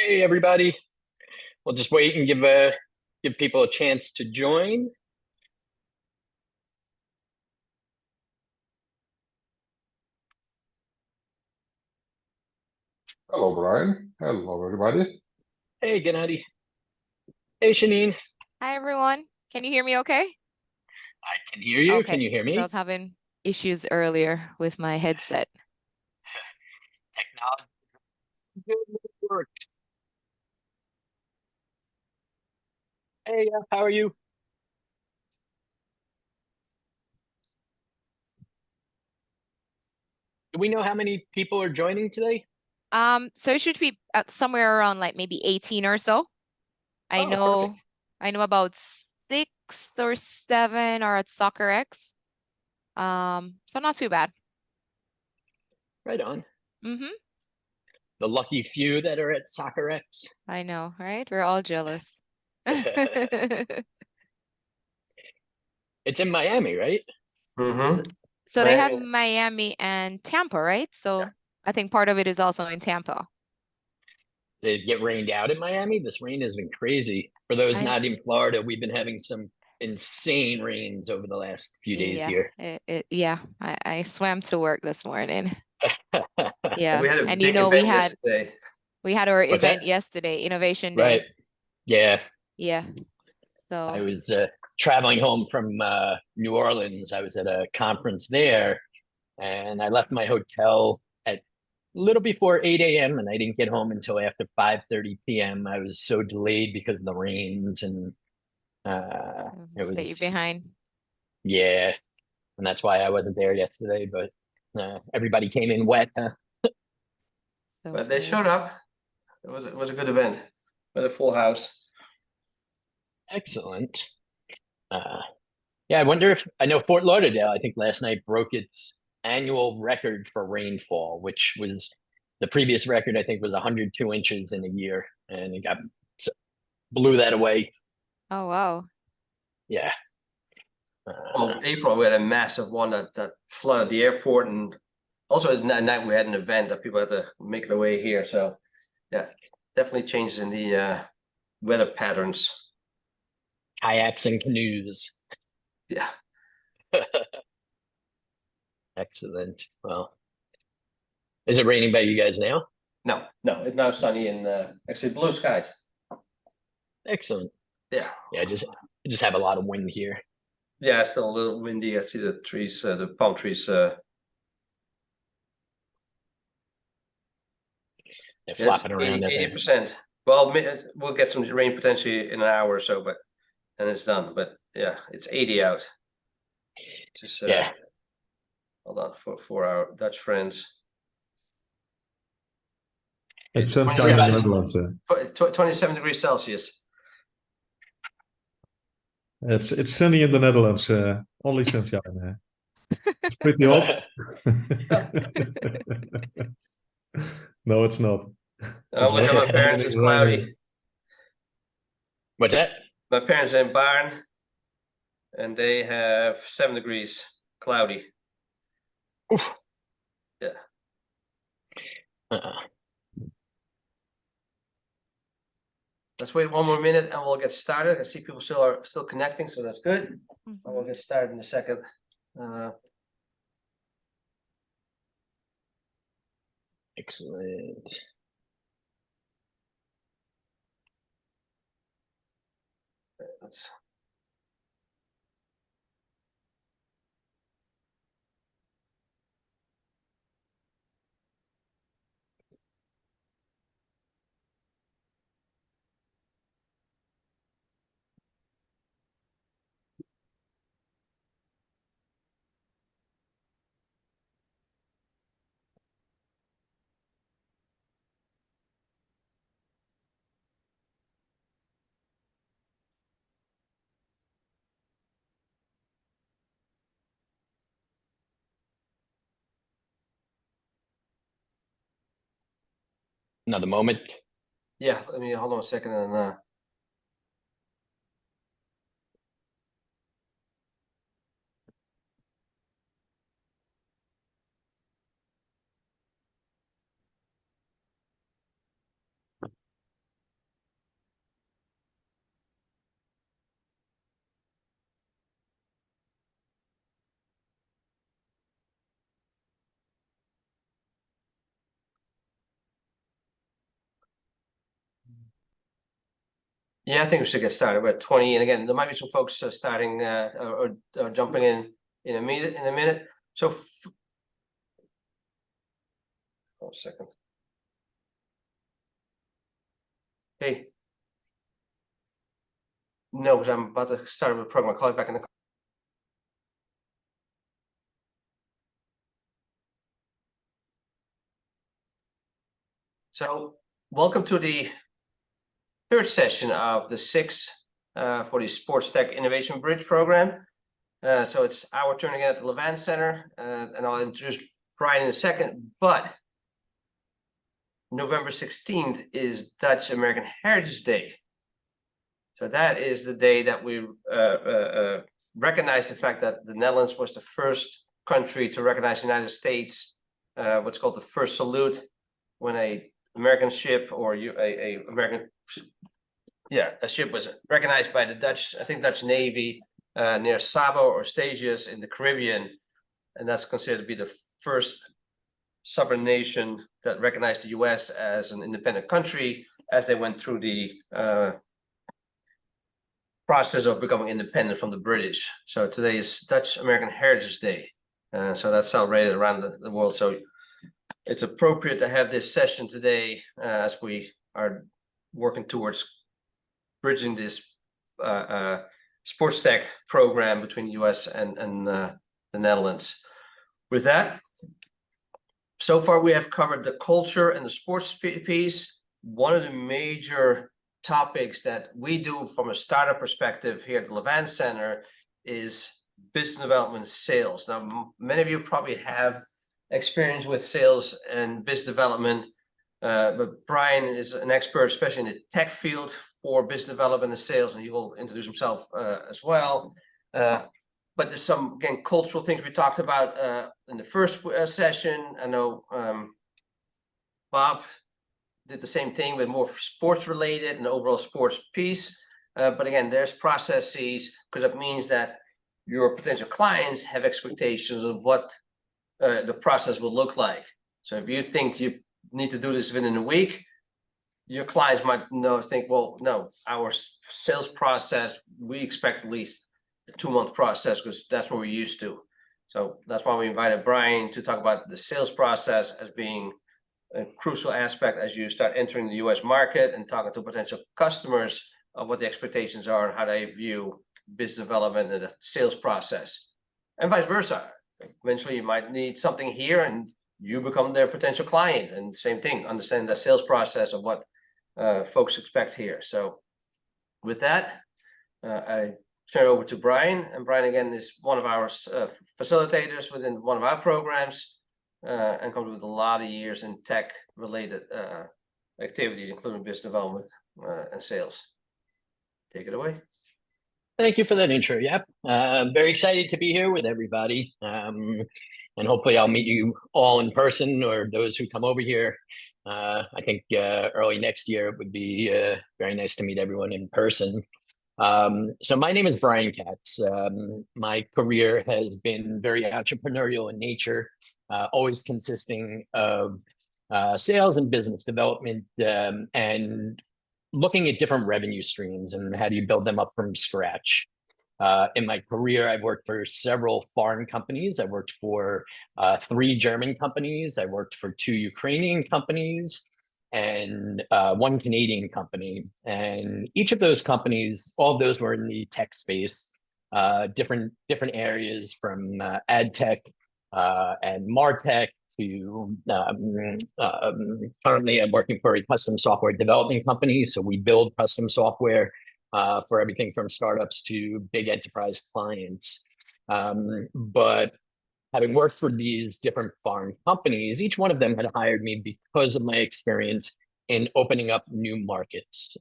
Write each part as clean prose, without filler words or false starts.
Hey everybody. We'll just wait and give people a chance to join. Hello, Brian. Hello, everybody. Hey Gennady. Hey Shanine. Hi, everyone. Can you hear me okay? I can hear you. Can Okay, you hear because I me? was having issues earlier with my headset. Technology works. Hey, how are you? Do we know how many people are joining today? So it should be at somewhere around like maybe 18 or so. I Oh, perfect. know I know about 6 or 7 are at Soccer X. So not too bad. Right on. Mm-hmm. The lucky few that are at Soccer X. I know, right? We're all jealous. It's in Miami, right? Mm-hmm. So they have Miami and Tampa, right? So I think part of it is also in Tampa. Did it get rained out in Miami? This rain has been crazy. For those I not in Florida, we've been having some insane rains over the last few days Yeah, here. I swam to work this morning. We Yeah. had a And big we event had yesterday. our What's that? event yesterday, Innovation Right. Day. Yeah. Yeah. I So, was traveling home from New Orleans. I was at a conference there, and I left my hotel at a little before 8 a.m. and I didn't get home until after 5:30 p.m. I was so delayed because of the rains, and it stay was, behind. yeah, and that's why I wasn't there yesterday. But everybody came in wet, huh? So But they funny. showed up. It was a good event with a full house. Excellent. Uh, Yeah, I wonder if I know Fort Lauderdale, I think last night broke its annual record for rainfall, which was the previous record, I think, was 102 inches in a year. And it blew that away. Oh, wow. Yeah. Well, Uh, April we had a massive one that flooded the airport, and also at night we had an event that people had to make their way here. So yeah, definitely changes in the weather patterns. Kayaks and canoes. Yeah. Excellent. Well, is it raining by you guys now? No, it's now sunny and actually blue skies. Excellent. Yeah. Yeah, just have a lot of wind here. Yeah, it's still a little windy. I see the trees, the palm trees. They're It's flopping around 80, out there. 80%. Well, we'll get some rain potentially in an hour or so, but then it's done. But yeah, it's 80 out. Just Yeah. hold on for our Dutch friends. It's It's sunshine in the 27, Netherlands. 27 degrees Celsius. It's sunny in the Netherlands. Only sunshine. It's pretty hot. No, it's not. It's Look at my parents, it's cloudy. raining. What's that? My parents are in Barn, and they have 7 degrees, cloudy. Oof. Yeah. Uh-uh. Let's wait one more minute and we'll get started. I see people still connecting, so that's good. And we'll get started in a second. Excellent. Let's Another moment. Yeah, let me hold on a second and Yeah, I think we should get started. We're at 20, and again, there might be some folks starting or jumping in a minute. So, hold a second. Hey, no, because I'm about to start with the program. I'll call you back in the. So, welcome to the third session of the 6 for the Sports Tech Innovation Bridge program. So it's our turn again at the Levant Center, and I'll introduce Brian in a second. But November 16th is Dutch American Heritage Day. So that is the day that we recognize the fact that the Netherlands was the first country to recognize the United States, what's called the first salute, when a American ship or a ship was recognized by the Dutch, I think Dutch Navy, near Sabo or Stasius in the Caribbean, and that's considered to be the first sovereign nation that recognized the U.S. as an independent country as they went through the process of becoming independent from the British. So today is Dutch American Heritage Day, so that's celebrated around the world. So it's appropriate to have this session today as we are working towards bridging this sports tech program between the US and the Netherlands. With that, so far we have covered the culture and the sports piece. One of the major topics that we do from a startup perspective here at the Levant Center is business development sales. Now, many of you probably have experience with sales and business development, but Brian is an expert, especially in the tech field, for business development and sales, and he will introduce himself as well. But there's some, again, cultural things we talked about in the first session. I know Bob did the same thing, but more sports related and overall sports piece. But again, there's processes, because it means that your potential clients have expectations of what the process will look like. So if you think you need to do this within a week, your clients might think, well, no, our sales process, we expect at least a 2-month process, because that's what we're used to. So that's why we invited Brian to talk about the sales process as being a crucial aspect as you start entering the US market and talking to potential customers of what the expectations are and how they view business development and the sales process, and vice versa. Eventually you might need something here and you become their potential client, and same thing, understand the sales process of what folks expect here. So with that, I turn it over to Brian, and Brian again is one of our facilitators within one of our programs, and comes with a lot of years in tech related activities, including business development and sales. Take it away. Thank you for that intro. Yep. Very excited to be here with everybody. And hopefully I'll meet you all in person, or those who come over here. I think early next year it would be very nice to meet everyone in person. So my name is Brian Katz. My career has been very entrepreneurial in nature, always consisting of sales and business development, and looking at different revenue streams and how do you build them up from scratch. In my career, I've worked for several foreign companies. I worked for 3 German companies. I worked for 2 Ukrainian companies and 1 Canadian company. And each of those companies, all of those were in the tech space, different areas from ad tech and MarTech to currently I'm working for a custom software development company. So we build custom software for everything from startups to big enterprise clients. But having worked for these different foreign companies, each one of them had hired me because of my experience in opening up new markets,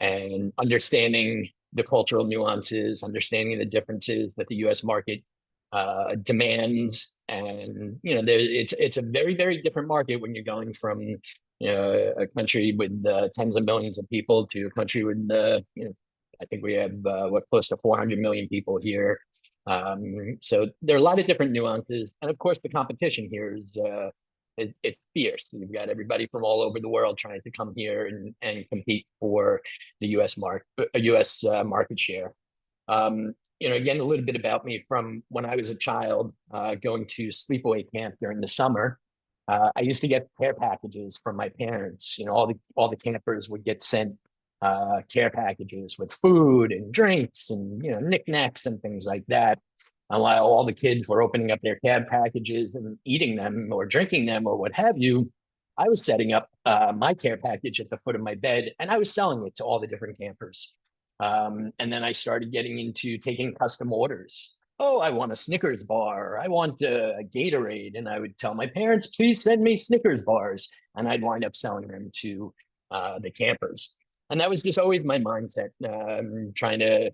and understanding the cultural nuances, understanding the differences that the US market demands. And it's a very, very different market when you're going from a country with tens of millions of people to a country with I think we have close to 400 million people here. So there are a lot of different nuances, and of course the competition here is it's fierce. You've got everybody from all over the world trying to come here and compete for the US market share. Again, a little bit about me from when I was a child, going to sleepaway camp during the summer. I used to get care packages from my parents. All the campers would get sent care packages with food and drinks and knickknacks and things like that. And while all the kids were opening up their care packages and eating them or drinking them or what have you, I was setting up my care package at the foot of my bed, and I was selling it to all the different campers. And then I started getting into taking custom orders. Oh, I want a Snickers bar. I want a Gatorade. And I would tell my parents, please send me Snickers bars. And I'd wind up selling them to the campers. And that was just always my mindset, trying to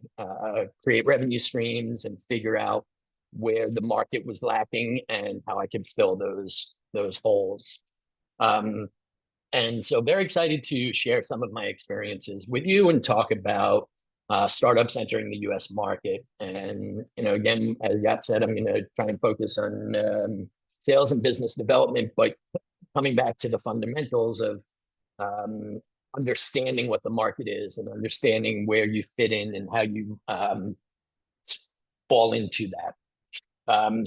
create revenue streams and figure out where the market was lacking and how I could fill those holes. And so very excited to share some of my experiences with you and talk about startups entering the US market. And, again, as Yat said, I'm going to try and focus on sales and business development, but coming back to the fundamentals of understanding what the market is and understanding where you fit in and how you fall into that.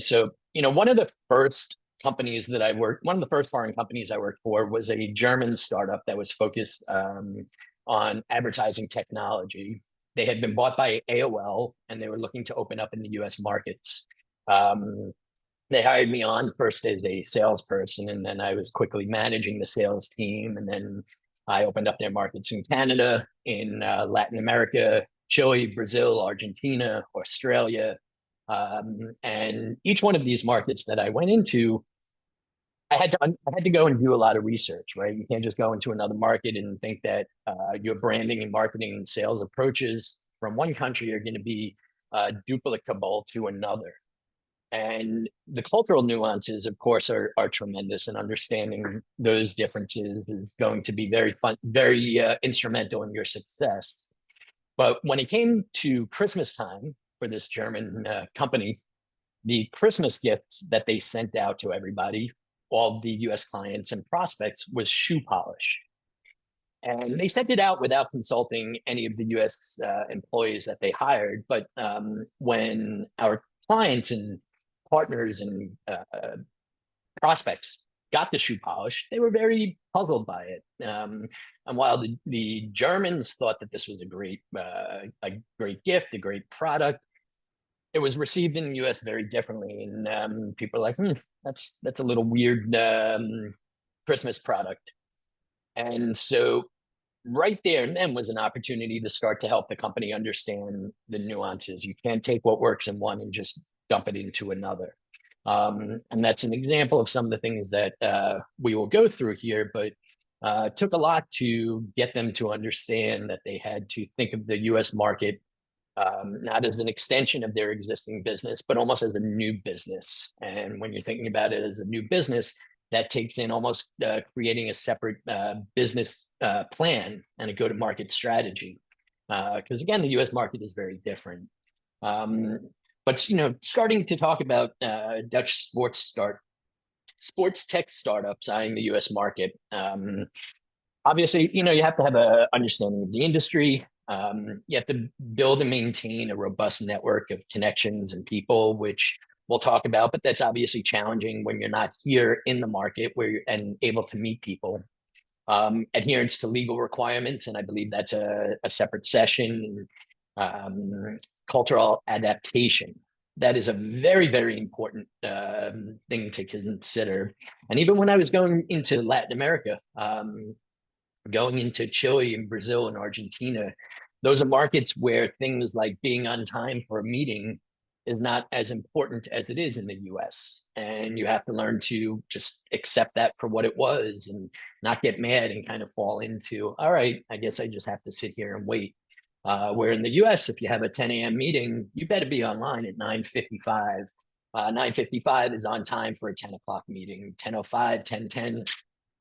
So, one of the first foreign companies I worked for was a German startup that was focused on advertising technology. They had been bought by AOL and they were looking to open up in the US markets. They hired me on first as a salesperson, and then I was quickly managing the sales team. And then I opened up their markets in Canada, in Latin America, Chile, Brazil, Argentina, Australia. And each one of these markets that I went into, I had to go and do a lot of research, right? You can't just go into another market and think that your branding and marketing and sales approaches from one country are going to be duplicable to another. And the cultural nuances, of course, are tremendous, and understanding those differences is going to be very instrumental in your success. But when it came to Christmas time for this German company, the Christmas gifts that they sent out to everybody, all the US clients and prospects, was shoe polish. And they sent it out without consulting any of the US employees that they hired. But when our clients and partners and prospects got the shoe polish, they were very puzzled by it. And while the Germans thought that this was a great gift, a great product, it was received in the US very differently. And people are like, that's a little weird Christmas product. And so right there and then was an opportunity to start to help the company understand the nuances. You can't take what works in one and just dump it into another. And that's an example of some of the things that we will go through here, but it took a lot to get them to understand that they had to think of the US market not as an extension of their existing business, but almost as a new business. And when you're thinking about it as a new business, that takes in almost creating a separate business plan and a go-to-market strategy. Because again, the US market is very different. But starting to talk about Dutch sports tech startups eyeing the US market. Obviously, you have to have an understanding of the industry. You have to build and maintain a robust network of connections and people, which we'll talk about, but that's obviously challenging when you're not here in the market and able to meet people. Adherence to legal requirements, and I believe that's a separate session. Cultural adaptation. That is a very, very important thing to consider. And even when I was going into Latin America, going into Chile and Brazil and Argentina, those are markets where things like being on time for a meeting is not as important as it is in the US. And you have to learn to just accept that for what it was and not get mad and kind of fall into, all right, I guess I just have to sit here and wait. Where in the US, if you have a 10 a.m. meeting, you better be online at 9:55. 9:55 is on time for a 10 o'clock meeting. 10:05, 10:10,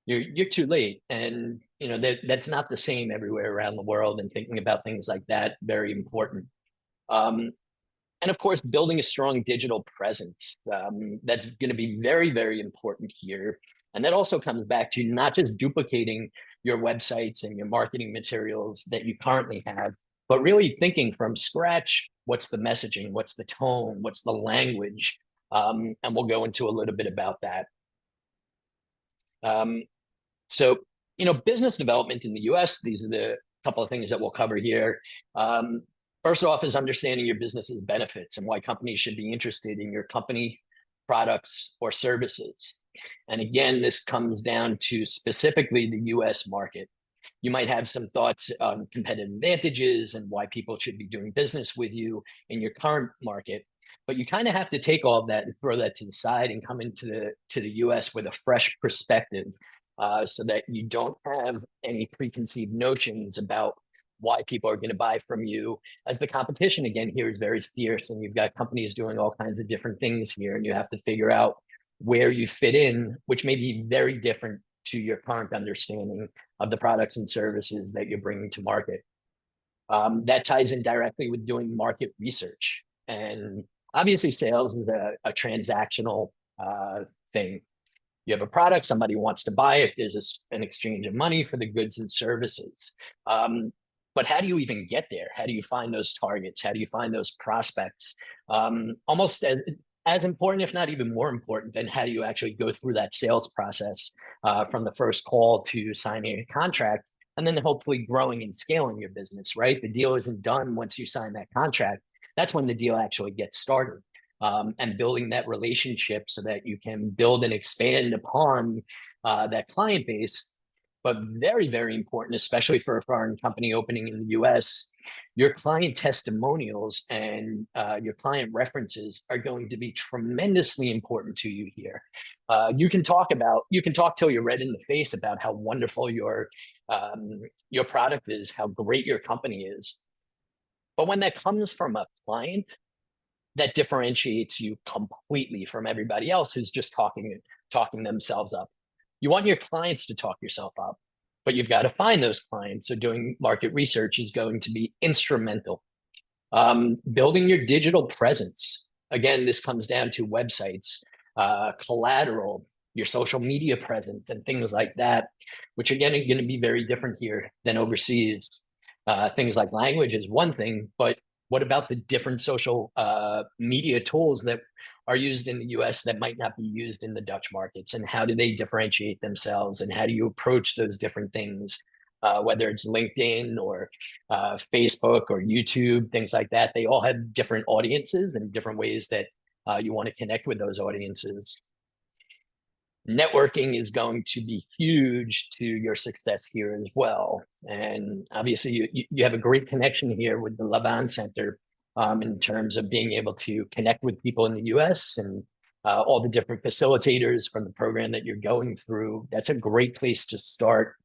you're too late. And that's not the same everywhere around the world, and thinking about things like that, very important. And And of course, building a strong digital presence. That's going to be very, very important here. And that also comes back to not just duplicating your websites and your marketing materials that you currently have, but really thinking from scratch, what's the messaging, what's the tone, what's the language? And we'll go into a little bit about that. So, business development in the US, these are the couple of things that we'll cover here. First off is understanding your business's benefits and why companies should be interested in your company, products, or services. And again, this comes down to specifically the US market. You might have some thoughts on competitive advantages and why people should be doing business with you in your current market. But you kind of have to take all of that and throw that to the side and come into the US with a fresh perspective, so that you don't have any preconceived notions about why people are going to buy from you, as the competition again here is very fierce and you've got companies doing all kinds of different things here, and you have to figure out where you fit in, which may be very different to your current understanding of the products and services that you're bringing to market. That ties in directly with doing market research. And obviously sales is a transactional thing. You have a product, somebody wants to buy it, there's an exchange of money for the goods and services. But how do you even get there? How do you find those targets? How do you find those prospects? Almost as important, if not even more important, than how do you actually go through that sales process, from the first call to signing a contract, and then hopefully growing and scaling your business, right? The deal isn't done once you sign that contract. That's when the deal actually gets started. And building that relationship so that you can build and expand upon that client base. But very, very important, especially for a foreign company opening in the US, your client testimonials and your client references are going to be tremendously important to you here. You can talk till you're red in the face about how wonderful your product is, how great your company is. But when that comes from a client, that differentiates you completely from everybody else who's just talking themselves up. You want your clients to talk yourself up, but you've got to find those clients. So doing market research is going to be instrumental. Building your digital presence. Again, this comes down to websites, collateral, your social media presence, and things like that, which again are going to be very different here than overseas. Things like language is one thing, but what about the different social media tools that are used in the US that might not be used in the Dutch markets? And how do they differentiate themselves? And how do you approach those different things? Whether it's LinkedIn or Facebook or YouTube, things like that, they all have different audiences and different ways that you want to connect with those audiences. Networking is going to be huge to your success here as well. And obviously you have a great connection here with the Lavaan Center, in terms of being able to connect with people in the US and all the different facilitators from the program that you're going through. That's a great place to start.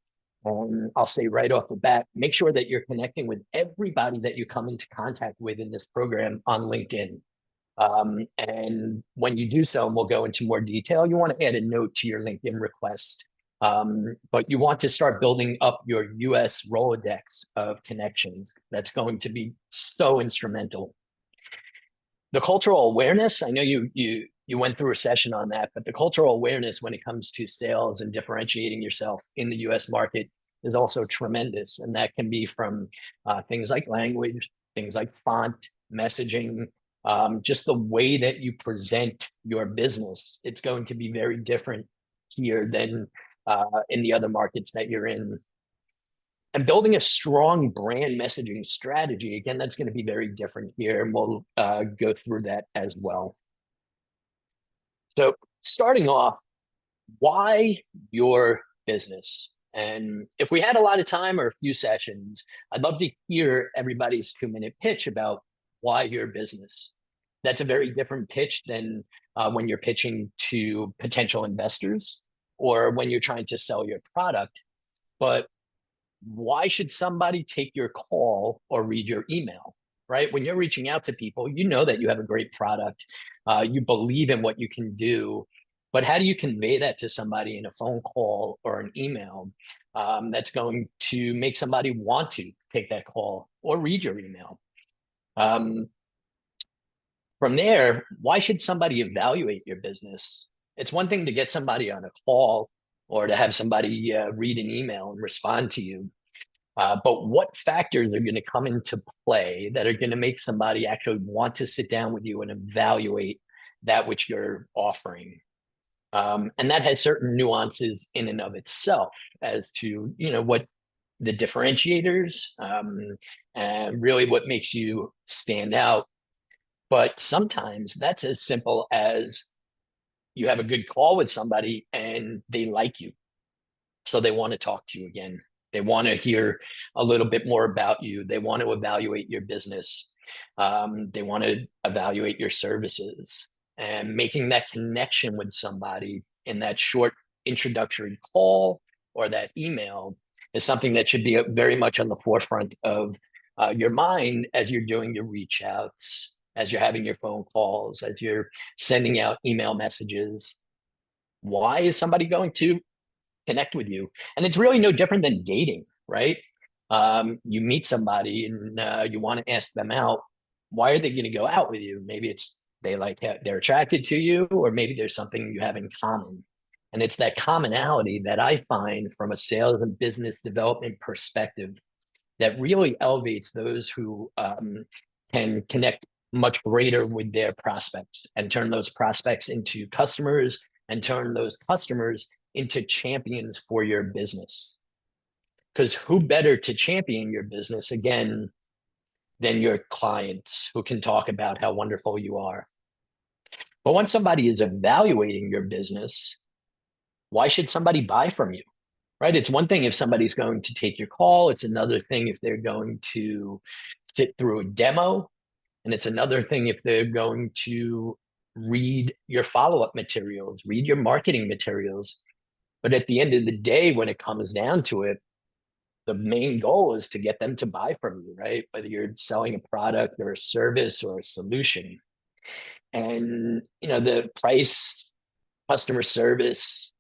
I'll say right off the bat, make sure that you're connecting with everybody that you come into contact with in this program on LinkedIn. And when you do so, and we'll go into more detail, you want to add a note to your LinkedIn request. But you want to start building up your US Rolodex of connections. That's going to be so instrumental. The cultural awareness, I know you went through a session on that, but the cultural awareness when it comes to sales and differentiating yourself in the US market is also tremendous. And that can be from things like language, things like font, messaging, just the way that you present your business. It's going to be very different here than in the other markets that you're in. And building a strong brand messaging strategy, again, that's going to be very different here. And we'll go through that as well. So starting off, why your business? And if we had a lot of time or a few sessions, I'd love to hear everybody's 2-minute pitch about why your business. That's a very different pitch than when you're pitching to potential investors or when you're trying to sell your product. But why should somebody take your call or read your email, right? When you're reaching out to people, you know that you have a great product. You believe in what you can do. But how do you convey that to somebody in a phone call or an email that's going to make somebody want to take that call or read your email? From there, why should somebody evaluate your business? It's one thing to get somebody on a call or to have somebody read an email and respond to you. But what factors are going to come into play that are going to make somebody actually want to sit down with you and evaluate that which you're offering? And that has certain nuances in and of itself as to, what the differentiators and really what makes you stand out. But sometimes that's as simple as you have a good call with somebody and they like you. So they want to talk to you again. They want to hear a little bit more about you. They want to evaluate your business. They want to evaluate your services. And making that connection with somebody in that short introductory call or that email is something that should be very much on the forefront of your mind as you're doing your reach outs, as you're having your phone calls, as you're sending out email messages. Why is somebody going to connect with you? And it's really no different than dating, right? You meet somebody and you want to ask them out. Why are they going to go out with you? Maybe it's they're attracted to you, or maybe there's something you have in common. And it's that commonality that I find from a sales and business development perspective that really elevates those who can connect much greater with their prospects and turn those prospects into customers and turn those customers into champions for your business. Because who better to champion your business again than your clients, who can talk about how wonderful you are? But once somebody is evaluating your business, why should somebody buy from you? Right? It's one thing if somebody's going to take your call. It's another thing if they're going to sit through a demo. And it's another thing if they're going to read your follow-up materials, read your marketing materials. But at the end of the day, when it comes down to it, the main goal is to get them to buy from you, right? Whether you're selling a product or a service or a solution. And, the price, customer service,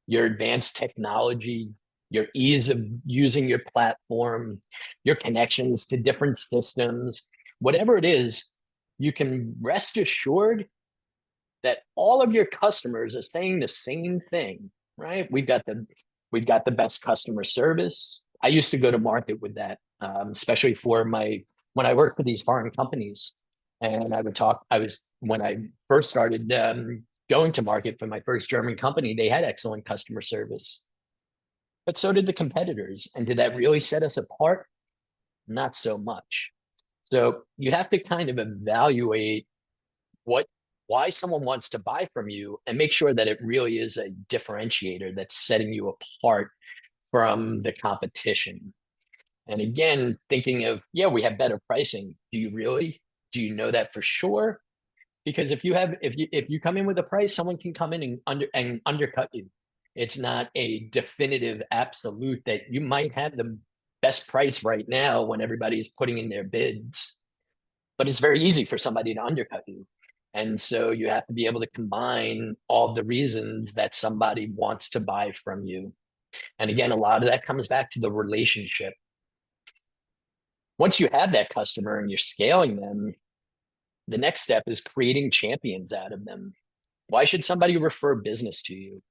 your advanced technology, your ease of using your platform, your connections to different systems, whatever it is, you can rest assured that all of your customers are saying the same thing, right? We've got the best customer service. I used to go to market with that, especially when I worked for these foreign companies. And when I first started going to market for my first German company, they had excellent customer service. But so did the competitors. And did that really set us apart? Not so much. So you have to kind of evaluate why someone wants to buy from you and make sure that it really is a differentiator that's setting you apart from the competition. And again, thinking of, we have better pricing. Do you really? Do you know that for sure? Because if you come in with a price, someone can come in and undercut you. It's not a definitive absolute that you might have the best price right now when everybody's putting in their bids, but it's very easy for somebody to undercut you. And so you have to be able to combine all the reasons that somebody wants to buy from you. And again, a lot of that comes back to the relationship. Once you have that customer and you're scaling them, the next step is creating champions out of them. Why should somebody refer business to you?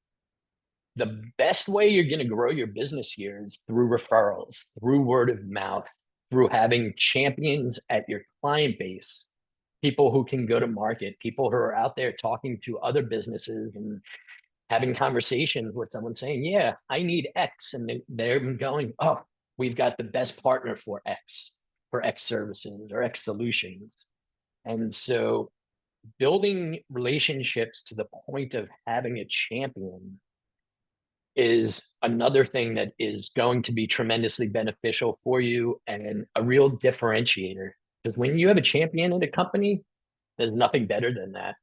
The best way you're going to grow your business here is through referrals, through word of mouth, through having champions at your client base, people who can go to market, people who are out there talking to other businesses and having conversations with someone saying, yeah, I need X. And they're going, oh, we've got the best partner for X services or X solutions. And so building relationships to the point of having a champion is another thing that is going to be tremendously beneficial for you and a real differentiator. Because when you have a champion in a company, there's nothing better than that.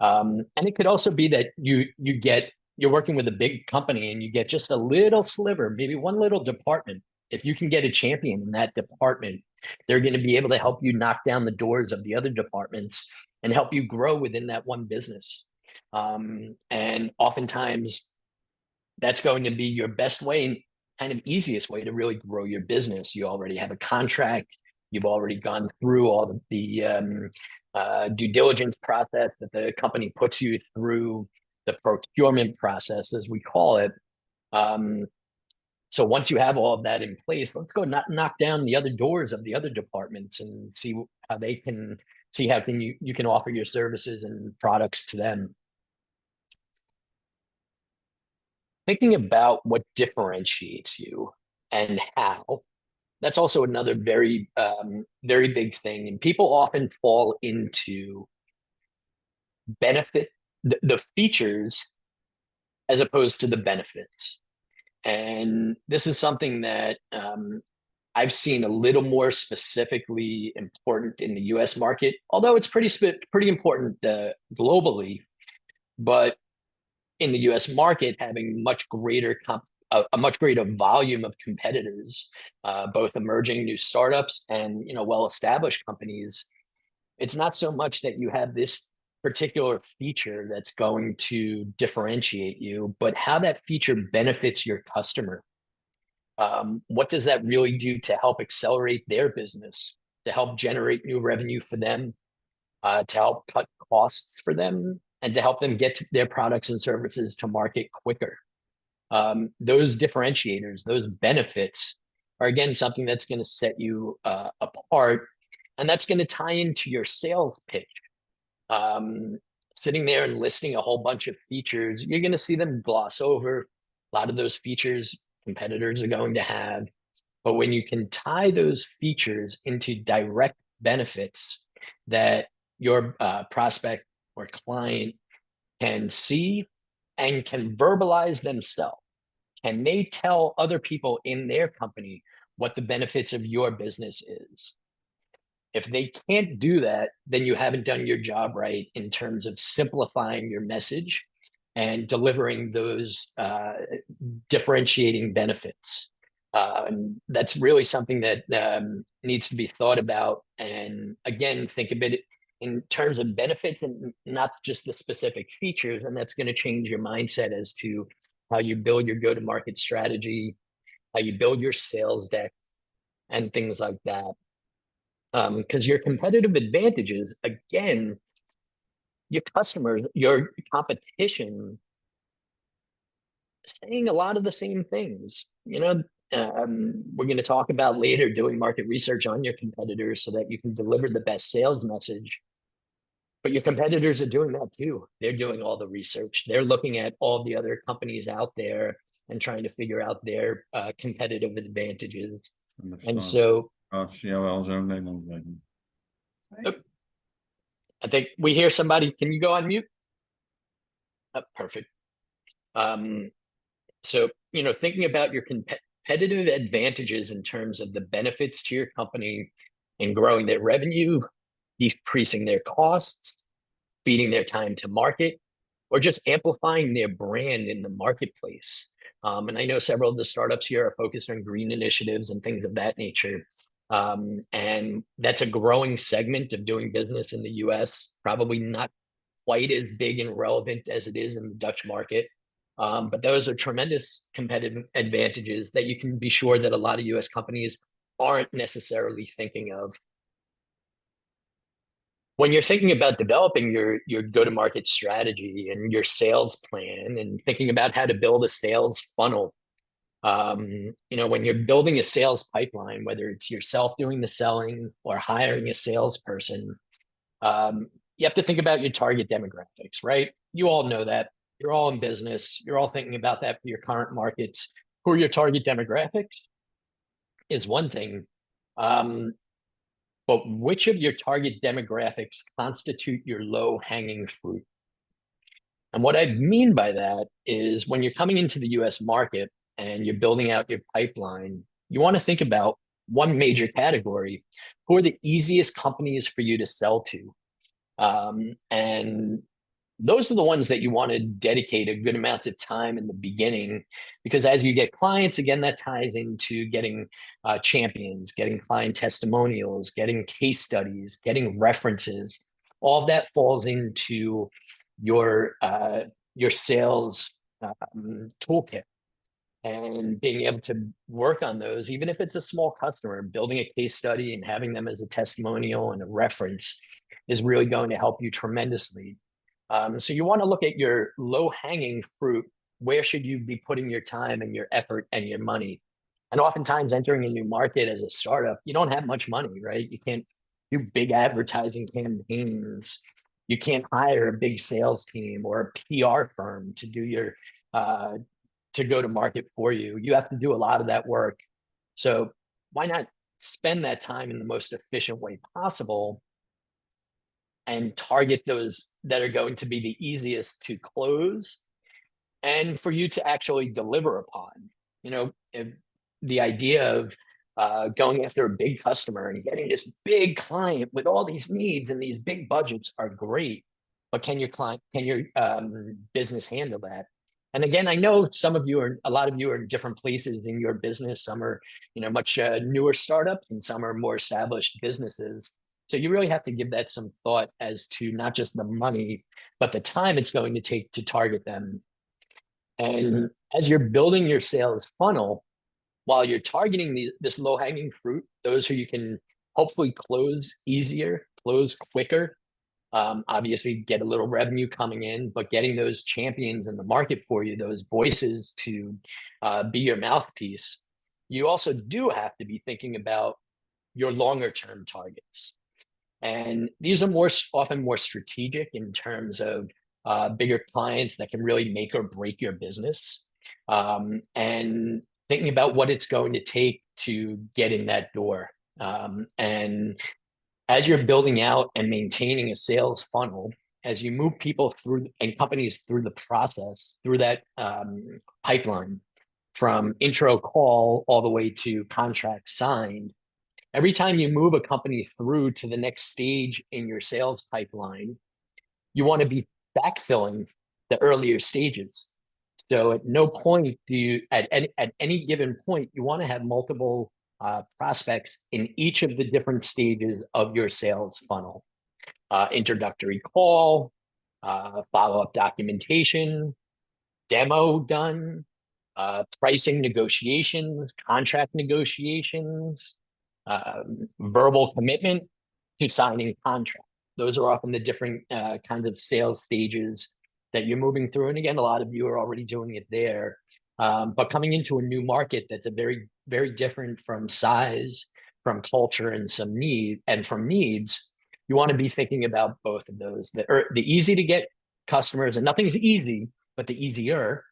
And it could also be that you're working with a big company and you get just a little sliver, maybe one little department. If you can get a champion in that department, they're going to be able to help you knock down the doors of the other departments and help you grow within that one business. And oftentimes that's going to be your best way and kind of easiest way to really grow your business. You already have a contract. You've already gone through all the due diligence process that the company puts you through, the procurement process, as we call it. So once you have all of that in place, let's go knock down the other doors of the other departments and see how they can see how you can offer your services and products to them. Thinking about what differentiates you and how, that's also another very, very big thing. And people often fall into the features as opposed to the benefits. And this is something that I've seen a little more specifically important in the US market, although it's pretty important globally. But in the US market, having a much greater volume of competitors, both emerging new startups and well-established companies, it's not so much that you have this particular feature that's going to differentiate you, but how that feature benefits your customer. What does that really do to help accelerate their business, to help generate new revenue for them, to help cut costs for them, and to help them get their products and services to market quicker? Those differentiators, those benefits are, again, something that's going to set you apart, and that's going to tie into your sales pitch. Sitting there and listing a whole bunch of features, you're going to see them gloss over. A lot of those features competitors are going to have. But when you can tie those features into direct benefits that your prospect or client can see and can verbalize themselves, can they tell other people in their company what the benefits of your business is? If they can't do that, then you haven't done your job right in terms of simplifying your message and delivering those differentiating benefits. That's really something that needs to be thought about. And again, think of it in terms of benefits and not just the specific features. And that's going to change your mindset as to how you build your go-to-market strategy, how you build your sales deck, and things like that. Because your competitive advantages, again, your customers, your competition, saying a lot of the same things. We're going to talk about later doing market research on your competitors so that you can deliver the best sales message. But your competitors are doing that too. They're doing all the research. They're looking at all the other companies out there and trying to figure out their competitive advantages. And so I think we hear somebody. Can you go on mute? Oh, perfect. So, thinking about your competitive advantages in terms of the benefits to your company and growing their revenue, decreasing their costs, speeding their time to market, or just amplifying their brand in the marketplace. And I know several of the startups here are focused on green initiatives and things of that nature. And that's a growing segment of doing business in the US, probably not quite as big and relevant as it is in the Dutch market. But those are tremendous competitive advantages that you can be sure that a lot of US companies aren't necessarily thinking of. When you're thinking about developing your go-to-market strategy and your sales plan and thinking about how to build a sales funnel, when you're building a sales pipeline, whether it's yourself doing the selling or hiring a salesperson, you have to think about your target demographics, right? You all know that. You're all in business. You're all thinking about that for your current markets. Who are your target demographics is one thing. But which of your target demographics constitute your low-hanging fruit? And what I mean by that is when you're coming into the US market and you're building out your pipeline, you want to think about one major category. Who are the easiest companies for you to sell to? And those are the ones that you want to dedicate a good amount of time in the beginning, because as you get clients, again, that ties into getting champions, getting client testimonials, getting case studies, getting references. All of that falls into your sales toolkit, and being able to work on those, even if it's a small customer, building a case study and having them as a testimonial and a reference is really going to help you tremendously. So you want to look at your low-hanging fruit. Where should you be putting your time and your effort and your money? And oftentimes entering a new market as a startup, you don't have much money, right? You can't do big advertising campaigns. You can't hire a big sales team or a PR firm to do your to go to market for you. You have to do a lot of that work. So why not spend that time in the most efficient way possible and target those that are going to be the easiest to close and for you to actually deliver upon? You know, the idea of going after a big customer and getting this big client with all these needs and these big budgets are great, but can your business handle that? And again, I know a lot of you are in different places in your business. Some are, much newer startups, and some are more established businesses. So you really have to give that some thought as to not just the money, but the time it's going to take to target them. And as you're building your sales funnel, while you're targeting this low-hanging fruit, those who you can hopefully close easier, close quicker, obviously get a little revenue coming in, but getting those champions in the market for you, those voices to be your mouthpiece, you also do have to be thinking about your longer-term targets. And these are often more strategic in terms of bigger clients that can really make or break your business, and thinking about what it's going to take to get in that door. And as you're building out and maintaining a sales funnel, as you move people through and companies through the process, through that pipeline, from intro call all the way to contract signed, every time you move a company through to the next stage in your sales pipeline, you want to be backfilling the earlier stages. So at no point do you, at any given point, you want to have multiple prospects in each of the different stages of your sales funnel. Introductory call, follow-up documentation, demo done, pricing negotiations, contract negotiations, verbal commitment to signing contract. Those are often the different kinds of sales stages that you're moving through. And again, a lot of you are already doing it there. But coming into a new market that's a very, very different from size, from culture, and from needs, you want to be thinking about both of those. The easy to get customers, and nothing's easy, but the easier.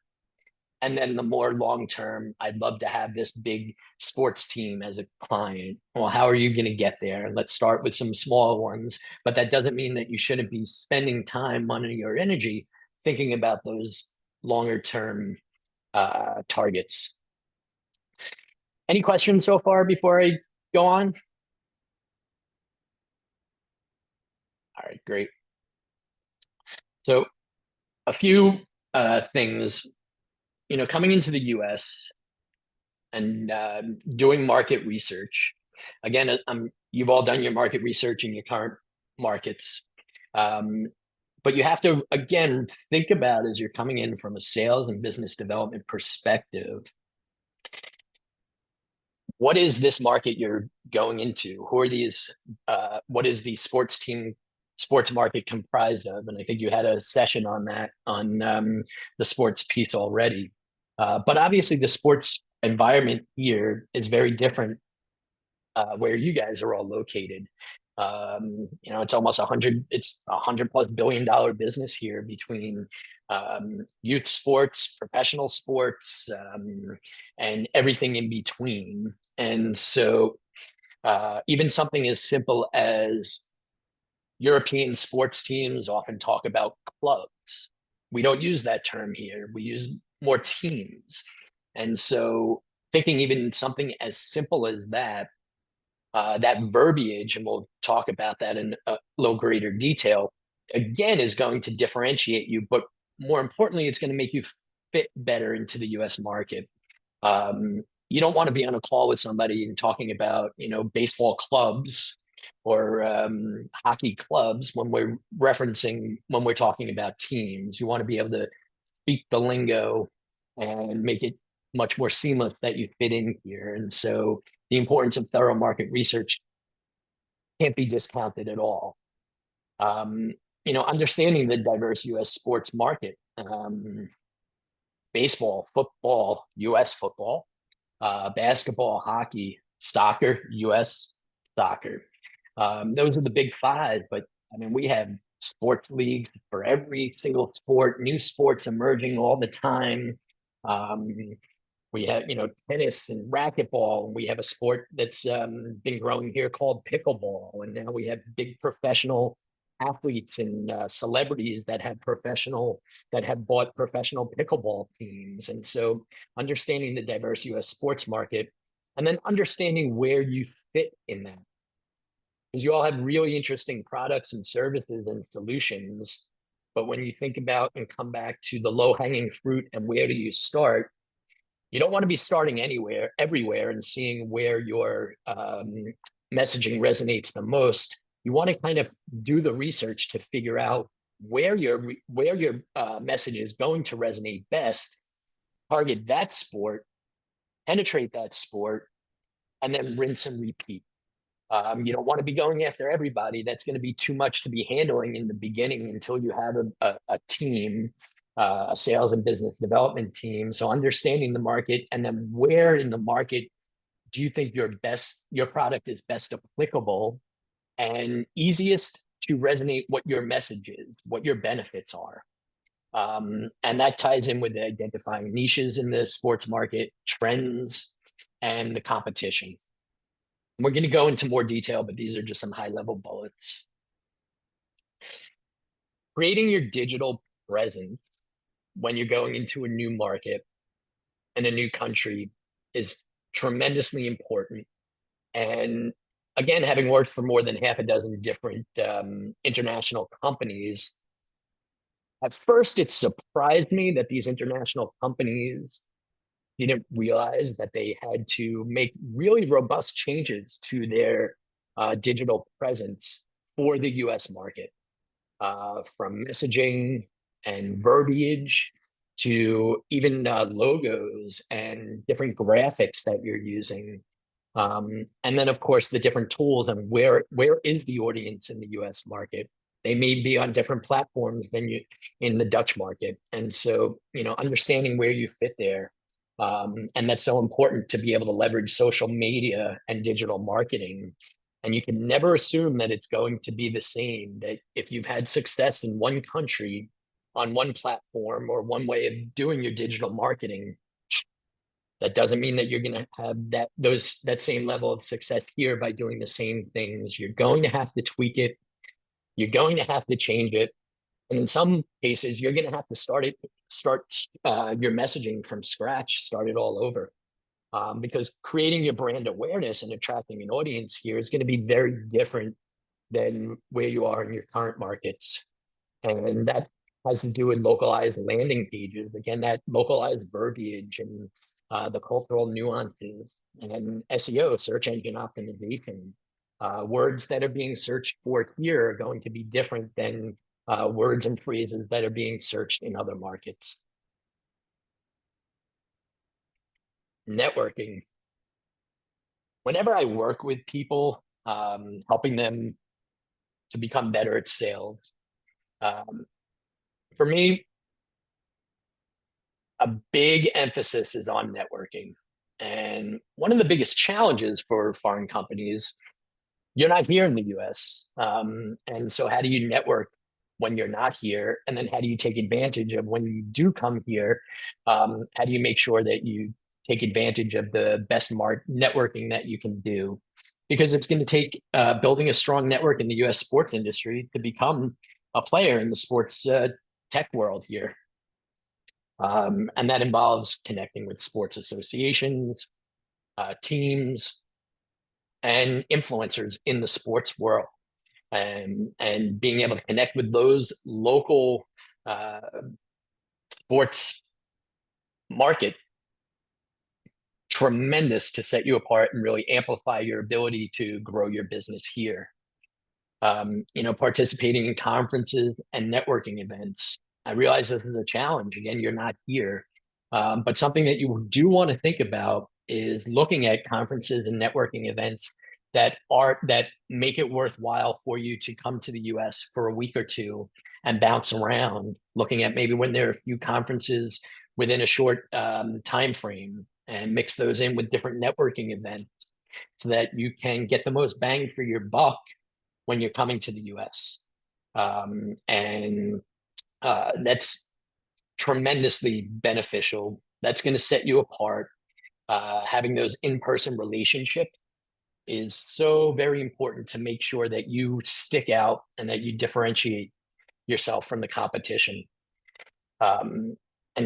And then the more long-term, I'd love to have this big sports team as a client. Well, how are you going to get there? Let's start with some small ones, but that doesn't mean that you shouldn't be spending time, money, or energy thinking about those longer-term targets. Any questions so far before I go on? All right, great. So a few things, coming into the US and doing market research. Again, you've all done your market research in your current markets. But you have to, again, think about, as you're coming in from a sales and business development perspective, what is this market you're going into? Who are these? What is the sports market comprised of? And I think you had a session on that on the sports piece already. But obviously the sports environment here is very different where you guys are all located. It's almost it's $100+ billion business here between youth sports, professional sports, and everything in between. And so even something as simple as European sports teams often talk about clubs. We don't use that term here. We use more teams. And so thinking even something as simple as that verbiage, and we'll talk about that in a little greater detail, again, is going to differentiate you, but more importantly, it's going to make you fit better into the US market. You don't want to be on a call with somebody and talking about, baseball clubs or hockey clubs when we're talking about teams. You want to be able to speak the lingo and make it much more seamless that you fit in here. And so the importance of thorough market research can't be discounted at all. Understanding the diverse U.S. sports market, baseball, football, U.S. football, basketball, hockey, soccer, U.S. soccer. Those are the big five, but I mean, we have sports leagues for every single sport, new sports emerging all the time. We have, tennis and racquetball. We have a sport that's been growing here called pickleball. And now we have big professional athletes and celebrities that have bought professional pickleball teams. And so understanding the diverse US sports market and then understanding where you fit in that. Because you all have really interesting products and services and solutions. But when you think about and come back to the low-hanging fruit and where do you start, you don't want to be starting everywhere and seeing where your messaging resonates the most. You want to kind of do the research to figure out where your message is going to resonate best, target that sport, penetrate that sport, and then rinse and repeat. You don't want to be going after everybody. That's going to be too much to be handling in the beginning until you have a team, a sales and business development team. So understanding the market and then where in the market do you think your product is best applicable and easiest to resonate what your message is, what your benefits are. And that ties in with identifying niches in the sports market, trends, and the competition. We're going to go into more detail, but these are just some high-level bullets. Creating your digital presence when you're going into a new market in a new country is tremendously important. And again, having worked for more than half a dozen different international companies, at first it surprised me that these international companies didn't realize that they had to make really robust changes to their digital presence for the US market, from messaging and verbiage to even logos and different graphics that you're using. And then, of course, the different tools and where is the audience in the US market? They may be on different platforms than you in the Dutch market. And so, understanding where you fit there. And that's so important to be able to leverage social media and digital marketing. And you can never assume that it's going to be the same, that if you've had success in one country on one platform or one way of doing your digital marketing, that doesn't mean that you're going to have that same level of success here by doing the same things. You're going to have to tweak it. You're going to have to change it. And in some cases, you're going to have to start your messaging from scratch, start it all over. Because creating your brand awareness and attracting an audience here is going to be very different than where you are in your current markets. And that has to do with localized landing pages. Again, that localized verbiage and the cultural nuances and SEO, search engine optimization. Words that are being searched for here are going to be different than words and phrases that are being searched in other markets. Networking. Whenever I work with people, helping them to become better at sales, for me, a big emphasis is on networking. And one of the biggest challenges for foreign companies, you're not here in the US. And so how do you network when you're not here? And then how do you take advantage of when you do come here? How do you make sure that you take advantage of the best networking that you can do? Because it's going to take building a strong network in the US sports industry to become a player in the sports tech world here. And that involves connecting with sports associations, teams, and influencers in the sports world, and being able to connect with those local sports market, tremendous to set you apart and really amplify your ability to grow your business here. Participating in conferences and networking events. I realize this is a challenge. Again, you're not here, but something that you do want to think about is looking at conferences and networking events that make it worthwhile for you to come to the US for a week or two and bounce around, looking at maybe when there are a few conferences within a short time frame, and mix those in with different networking events so that you can get the most bang for your buck when you're coming to the US. And that's tremendously beneficial. That's going to set you apart. Having those in-person relationships is so very important to make sure that you stick out and that you differentiate yourself from the competition. And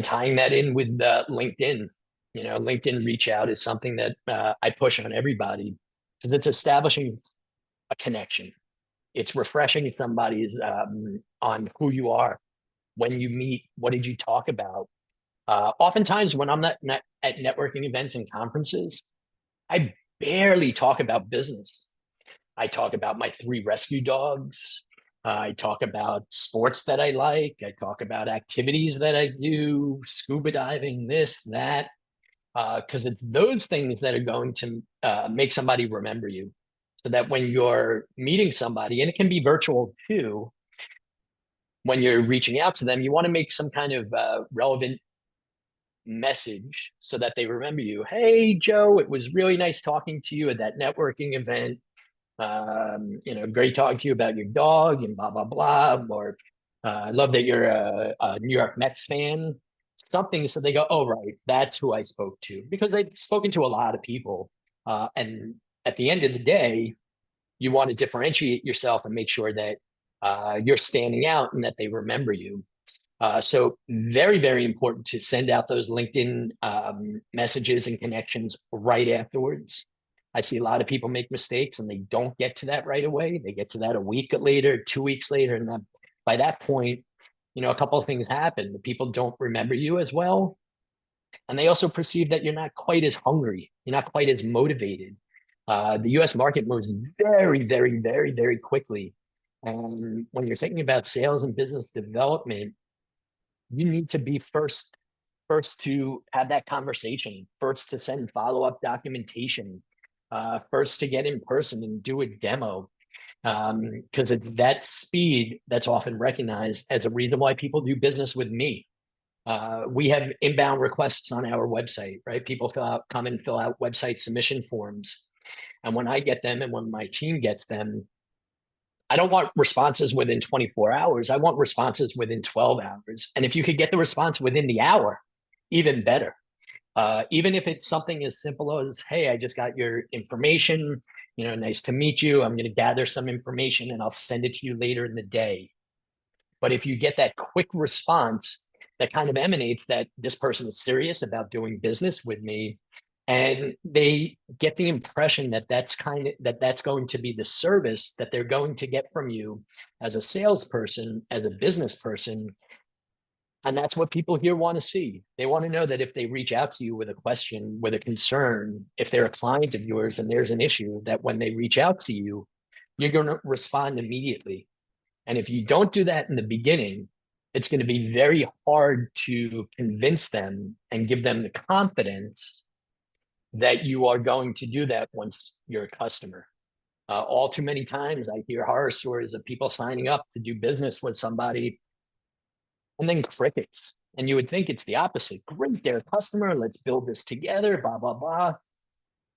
tying that in with LinkedIn, LinkedIn reach out is something that I push on everybody, because it's establishing a connection. It's refreshing somebody's on who you are. When you meet, what did you talk about? Oftentimes when I'm not at networking events and conferences, I barely talk about business. I talk about my 3 rescue dogs. I talk about sports that I like. I talk about activities that I do, scuba diving, this, that, because it's those things that are going to make somebody remember you. So that when you're meeting somebody, and it can be virtual too, when you're reaching out to them, you want to make some kind of relevant message so that they remember you. Hey, Joe, it was really nice talking to you at that networking event. Great talking to you about your dog and blah, blah, blah. Or I love that you're a New York Mets fan. Something so they go, oh, right, that's who I spoke to. Because I've spoken to a lot of people. And at the end of the day, you want to differentiate yourself and make sure that you're standing out and that they remember you. So very, very important to send out those LinkedIn messages and connections right afterwards. I see a lot of people make mistakes and they don't get to that right away. They get to that a week later, 2 weeks later. And by that point, a couple of things happen. The people don't remember you as well. And they also perceive that you're not quite as hungry. You're not quite as motivated. The US market moves very, very, very, very quickly. And when you're thinking about sales and business development, you need to be first to have that conversation, first to send follow-up documentation, first to get in person and do a demo, because it's that speed that's often recognized as a reason why people do business with me. We have inbound requests on our website, right? People come and fill out website submission forms. And when I get them and when my team gets them, I don't want responses within 24 hours. I want responses within 12 hours. And if you could get the response within the hour, even better. Even if it's something as simple as, hey, I just got your information, nice to meet you. I'm going to gather some information and I'll send it to you later in the day. But if you get that quick response, that kind of emanates that this person is serious about doing business with me, and they get the impression that that's going to be the service that they're going to get from you as a salesperson, as a business person. And that's what people here want to see. They want to know that if they reach out to you with a question, with a concern, if they're a client of yours and there's an issue, that when they reach out to you, you're going to respond immediately. And if you don't do that in the beginning, it's going to be very hard to convince them and give them the confidence that you are going to do that once you're a customer. All too many times I hear horror stories of people signing up to do business with somebody and then crickets. And you would think it's the opposite. Great, they're a customer. Let's build this together, blah, blah, blah.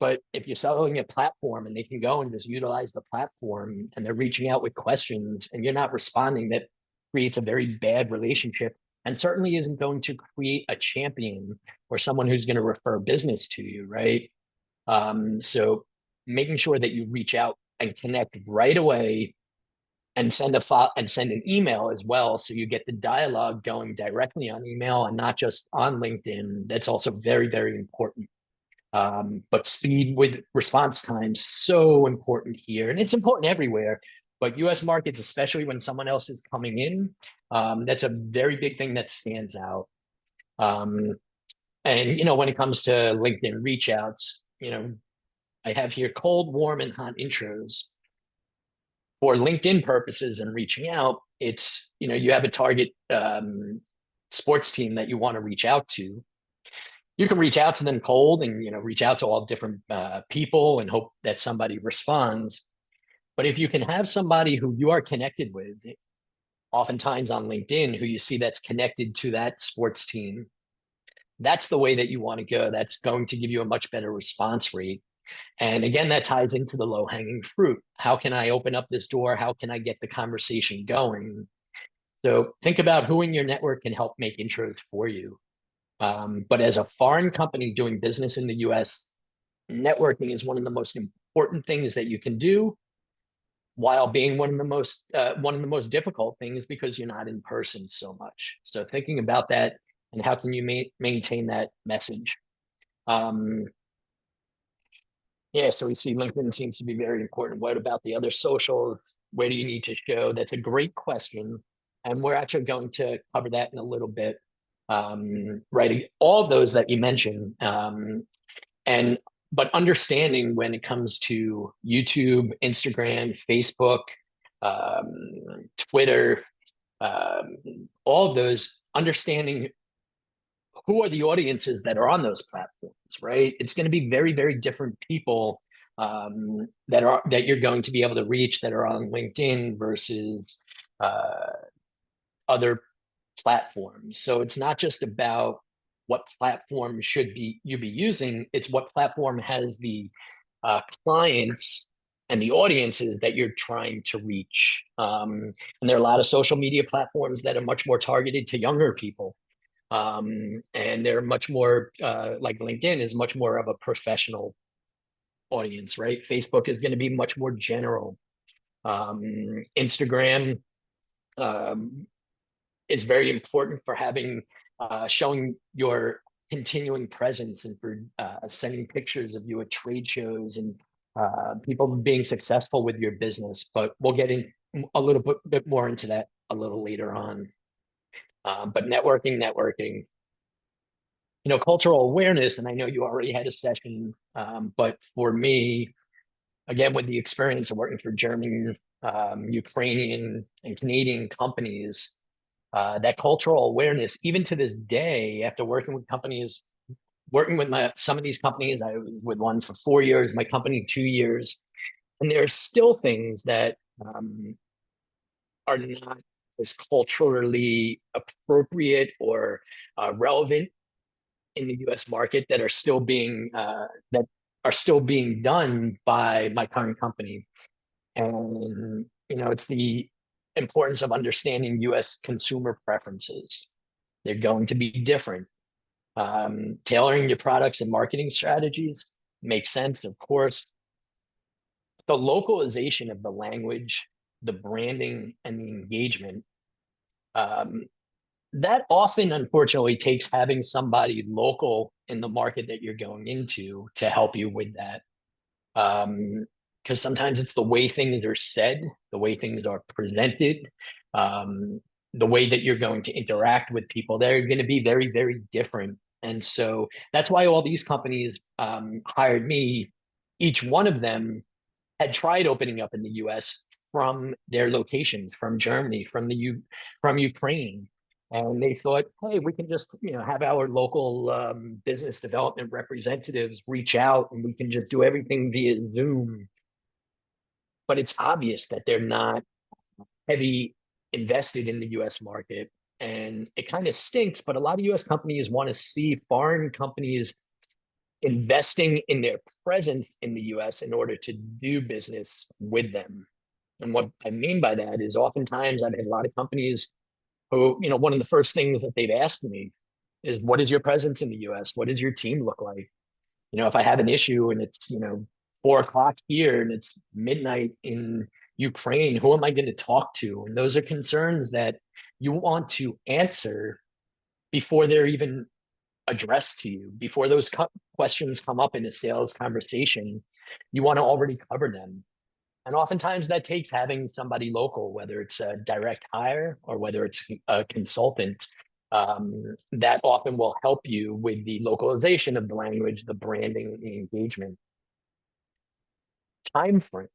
But if you're selling a platform and they can go and just utilize the platform and they're reaching out with questions and you're not responding, that creates a very bad relationship and certainly isn't going to create a champion or someone who's going to refer business to you, right? So making sure that you reach out and connect right away and send an email as well, so you get the dialogue going directly on email and not just on LinkedIn. That's also very, very important. But speed with response time, so important here, and it's important everywhere. But US markets, especially when someone else is coming in, that's a very big thing that stands out. And when it comes to LinkedIn reach outs, I have here cold, warm, and hot intros. For LinkedIn purposes and reaching out, it's, you have a target sports team that you want to reach out to. you can reach out to them cold and, reach out to all different people and hope that somebody responds. But if you can have somebody who you are connected with, oftentimes on LinkedIn, who you see that's connected to that sports team, that's the way that you want to go. That's going to give you a much better response rate. And again, that ties into the low-hanging fruit. How can I open up this door? How can I get the conversation going? So think about who in your network can help make intros for you. But as a foreign company doing business in the US, networking is one of the most important things that you can do, while being one of the most difficult things, because you're not in person so much. So thinking about that and how can you maintain that message. Yeah, so we see LinkedIn seems to be very important. What about the other social? Where do you need to show? That's a great question. And we're actually going to cover that in a little bit. Right, all of those that you mentioned. But understanding when it comes to YouTube, Instagram, Facebook, Twitter, all of those, understanding who are the audiences that are on those platforms, right? It's going to be very, very different people that you're going to be able to reach that are on LinkedIn versus other platforms. So it's not just about what platform should you be using, it's what platform has the clients and the audiences that you're trying to reach. And there are a lot of social media platforms that are much more targeted to younger people. And they're much more like LinkedIn is much more of a professional audience, right? Facebook is going to be much more general. Instagram is very important for having showing your continuing presence and for sending pictures of you at trade shows and people being successful with your business. But we'll get in a little bit more into that a little later on. But networking, cultural awareness, and I know you already had a session, but for me, again, with the experience of working for German, Ukrainian, and Canadian companies, that cultural awareness, even to this day, after working with some of these companies, I was with one for 4 years, my company 2 years, and there are still things that are not as culturally appropriate or relevant in the U.S. market that are still being done by my current company. And it's the importance of understanding U.S. consumer preferences. They're going to be different. Tailoring your products and marketing strategies makes sense, of course. The localization of the language, the branding, and the engagement, that often, unfortunately, takes having somebody local in the market that you're going into to help you with that. Because sometimes it's the way things are said, the way things are presented, the way that you're going to interact with people. They're going to be very, very different. And so that's why all these companies hired me. Each one of them had tried opening up in the US from their locations, from Germany, from Ukraine. And they thought, hey, we can just have our local business development representatives reach out and we can just do everything via Zoom. But it's obvious that they're not heavy invested in the US market. And it kind of stinks, but a lot of US companies want to see foreign companies investing in their presence in the US in order to do business with them. And what I mean by that is oftentimes I've had a lot of companies who, one of the first things that they've asked me is, what is your presence in the US? What does your team look like? If I have an issue and it's, 4:00 here and it's midnight in Ukraine, who am I going to talk to? And those are concerns that you want to answer before they're even addressed to you. Before those questions come up in a sales conversation, you want to already cover them. And oftentimes that takes having somebody local, whether it's a direct hire or whether it's a consultant, that often will help you with the localization of the language, the branding, the engagement. Time frame.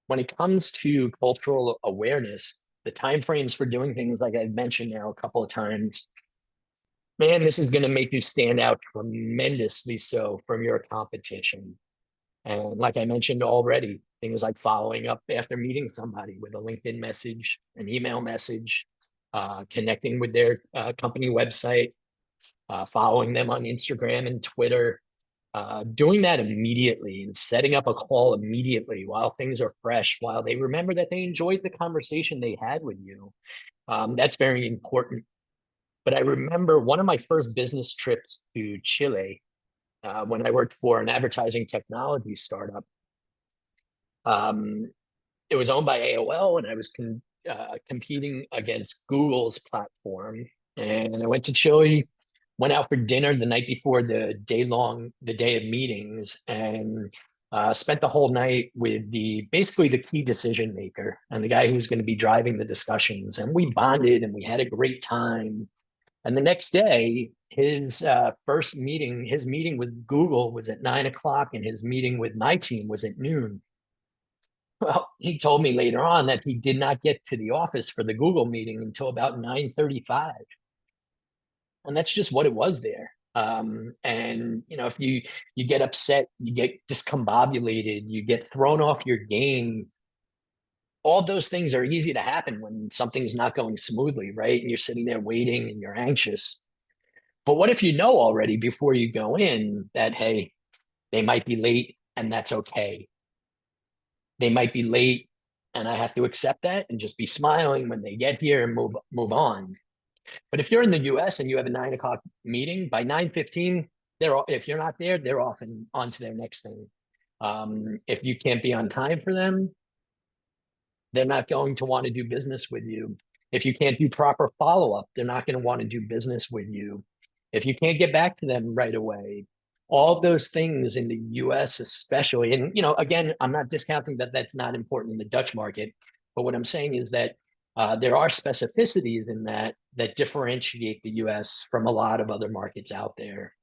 When it comes to cultural awareness, the time frames for doing things, like I've mentioned now a couple of times, man, this is going to make you stand out tremendously so from your competition. And like I mentioned already, things like following up after meeting somebody with a LinkedIn message, an email message, connecting with their company website, following them on Instagram and Twitter, doing that immediately and setting up a call immediately while things are fresh, while they remember that they enjoyed the conversation they had with you. That's very important. But I remember one of my first business trips to Chile when I worked for an advertising technology startup. It was owned by AOL, and I was competing against Google's platform. And I went to Chile, went out for dinner the night before the day of meetings, and spent the whole night with basically the key decision maker and the guy who was going to be driving the discussions. And we bonded and we had a great time. And the next day, his meeting with Google was at 9 o'clock, and his meeting with my team was at noon. Well, he told me later on that he did not get to the office for the Google meeting until about 9:35. And that's just what it was there. And if you get upset, you get discombobulated, you get thrown off your game. All those things are easy to happen when something's not going smoothly, right? And you're sitting there waiting and you're anxious. But what if you know already before you go in that, hey, they might be late and that's okay. They might be late and I have to accept that and just be smiling when they get here and move on. But if you're in the US and you have a 9 o'clock meeting, by 9:15, if you're not there, they're off and on to their next thing. If you can't be on time for them, they're not going to want to do business with you. If you can't do proper follow-up, they're not going to want to do business with you. If you can't get back to them right away, all those things in the US especially, and again, I'm not discounting that that's not important in the Dutch market, but what I'm saying is that there are specificities in that differentiate the US from a lot of other markets out there.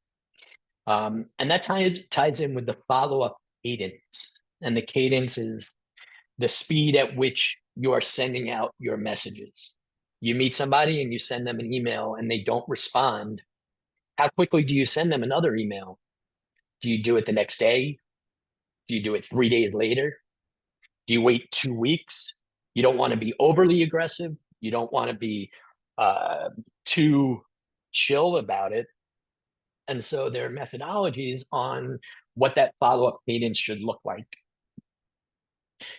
And that ties in with the follow-up cadence. And the cadence is the speed at which you are sending out your messages. You meet somebody and you send them an email and they don't respond. How quickly do you send them another email? Do you do it the next day? Do you do it 3 days later? Do you wait 2 weeks? You don't want to be overly aggressive. You don't want to be too chill about it. And so there are methodologies on what that follow-up cadence should look like.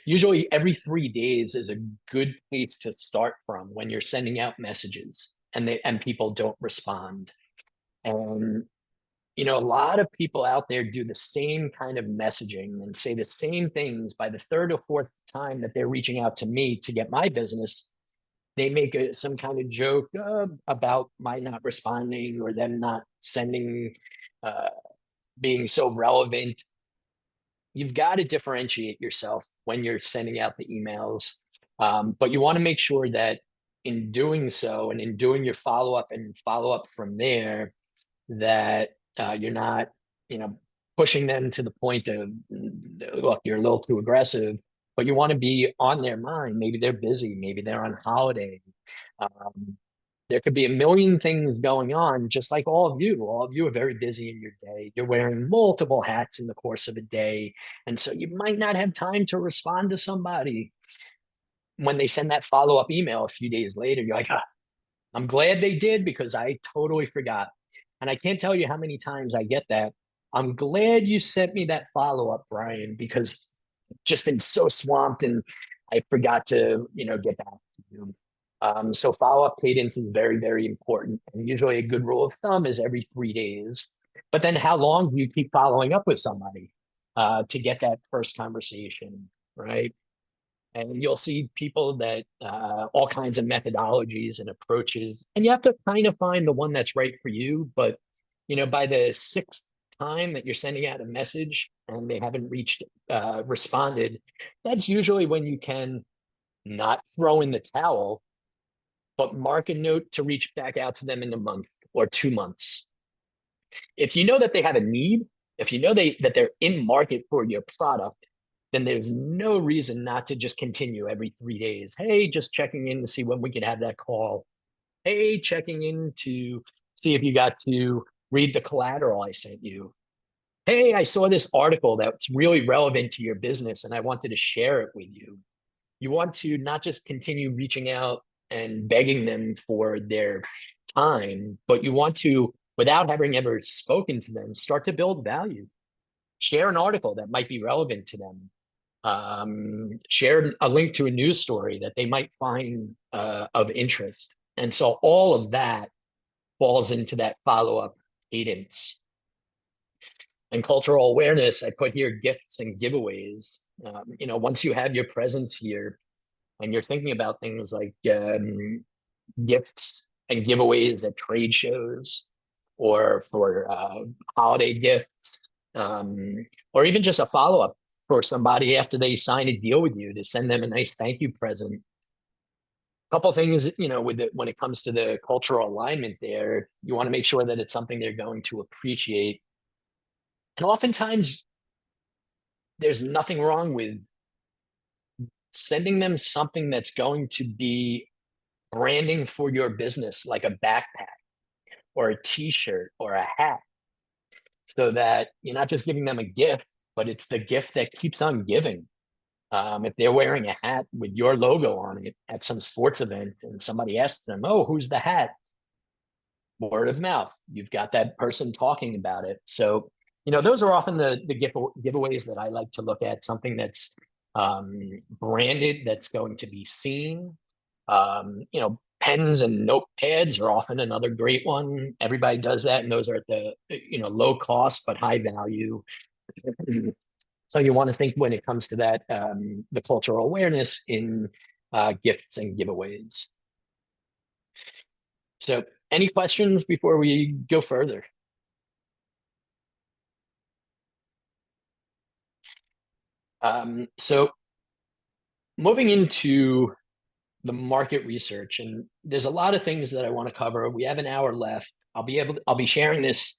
Usually every 3 days is a good place to start from when you're sending out messages and people don't respond. And a lot of people out there do the same kind of messaging and say the same things. By the third or fourth time that they're reaching out to me to get my business, they make some kind of joke about my not responding or them not sending, being so relevant. You've got to differentiate yourself when you're sending out the emails. But you want to make sure that in doing so and in doing your follow-up and follow-up from there, that you're not, pushing them to the point of, look, you're a little too aggressive, but you want to be on their mind. Maybe they're busy. Maybe they're on holiday. There could be a million things going on, just like all of you. All of you are very busy in your day. You're wearing multiple hats in the course of a day. And so you might not have time to respond to somebody. When they send that follow-up email a few days later, you're like, I'm glad they did because I totally forgot. And I can't tell you how many times I get that. I'm glad you sent me that follow-up, Brian, because I've just been so swamped and I forgot to, get back to you. So follow-up cadence is very, very important. And usually a good rule of thumb is every 3 days. But then how long do you keep following up with somebody to get that first conversation, right? And you'll see people that all kinds of methodologies and approaches, and you have to kind of find the one that's right for you. But, by the sixth time that you're sending out a message and they haven't responded, that's usually when you can not throw in the towel, but mark a note to reach back out to them in a month or 2 months. If you know that they have a need, if you know that they're in market for your product, then there's no reason not to just continue every 3 days. Hey, just checking in to see when we can have that call. Hey, checking in to See if you got to read the collateral I sent you. Hey, I saw this article that's really relevant to your business and I wanted to share it with you. You want to not just continue reaching out and begging them for their time, but you want to, without having ever spoken to them, start to build value. Share an article that might be relevant to them. Share a link to a news story that they might find of interest. And so all of that falls into that follow-up cadence. And cultural awareness, I put here gifts and giveaways. You know, once you have your presence here and you're thinking about things like gifts and giveaways at trade shows or for holiday gifts, or even just a follow-up for somebody after they sign a deal with you to send them a nice thank you present. A couple of things, you know, with when it comes to the cultural alignment there, you want to make sure that it's something they're going to appreciate. And oftentimes, there's nothing wrong with sending them something that's going to be branding for your business, like a backpack or a t-shirt or a hat, so that you're not just giving them a gift, but it's the gift that keeps on giving. If they're wearing a hat with your logo on it at some sports event and somebody asks them, oh, who's the hat? Word of mouth. You've got that person talking about it. So, you know, those are often the giveaways that I like to look at, something that's branded, that's going to be seen. You know, pens and notepads are often another great one. Everybody does that, and those are at the, you know, low cost but high value. So you want to think when it comes to that, the cultural awareness in gifts and giveaways. So any questions before we go further? So moving into the market research, and there's a lot of things that I want to cover. We have an hour left. I'll be sharing this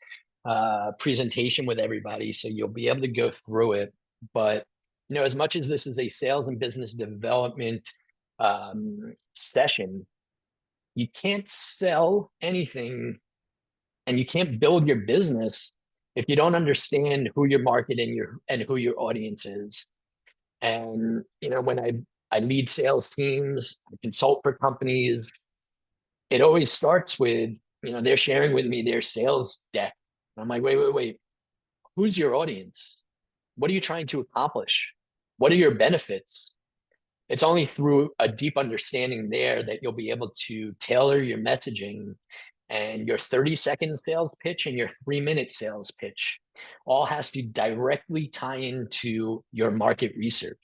presentation with everybody, so you'll be able to go through it. But, you know, as much as this is a sales and business development session, you can't sell anything and you can't build your business if you don't understand who your market and who your audience is. And, you know, when I lead sales teams, I consult for companies, it always starts with, you know, they're sharing with me their sales deck. I'm like, wait, who's your audience? What are you trying to accomplish? What are your benefits? It's only through a deep understanding there that you'll be able to tailor your messaging, and your 30-second sales pitch and your 3-minute sales pitch all has to directly tie into your market research.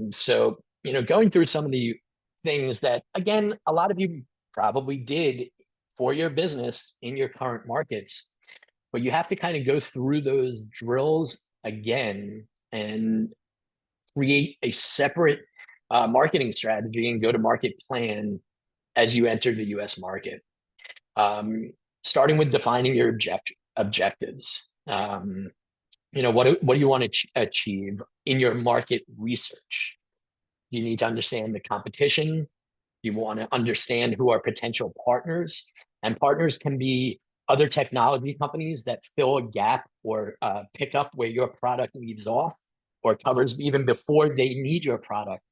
So, you know, going through some of the things that, again, a lot of you probably did for your business in your current markets, but you have to kind of go through those drills again and create a separate marketing strategy and go-to-market plan as you enter the US market. Starting with defining your objectives. You know, what do you want to achieve in your market research? You need to understand the competition. You want to understand who are potential partners, and partners can be other technology companies that fill a gap or pick up where your product leaves off or covers even before they need your product,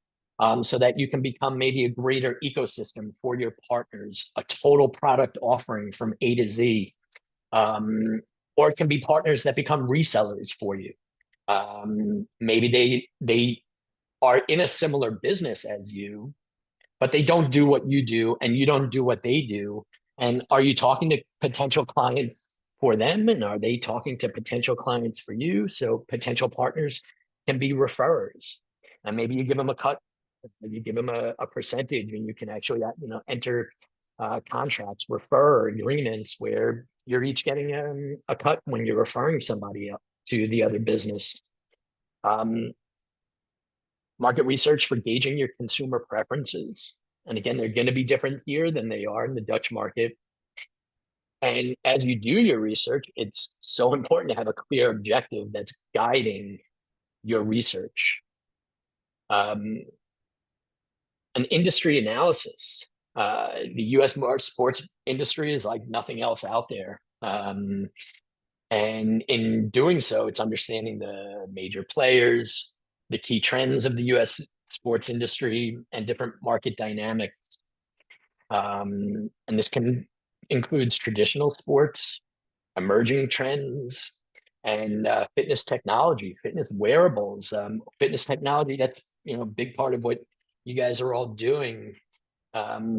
so that you can become maybe a greater ecosystem for your partners, a total product offering from A to Z. Or it can be partners that become resellers for you. Maybe they are in a similar business as you, but they don't do what you do and you don't do what they do. And are you talking to potential clients for them? And are they talking to potential clients for you? So potential partners can be referrers. And maybe you give them a cut, you give them a percentage, and you can actually, you know, enter contracts, refer agreements where you're each getting a cut when you're referring somebody up to the other business. Market research for gauging your consumer preferences. And again, they're going to be different here than they are in the Dutch market. And as you do your research, it's so important to have a clear objective that's guiding your research. An industry analysis. The U.S. sports industry is like nothing else out there. And in doing so, it's understanding the major players, the key trends of the U.S. sports industry, and different market dynamics. And this includes traditional sports, emerging trends, and fitness technology, fitness wearables, fitness technology. That's a big part of what you guys are all doing.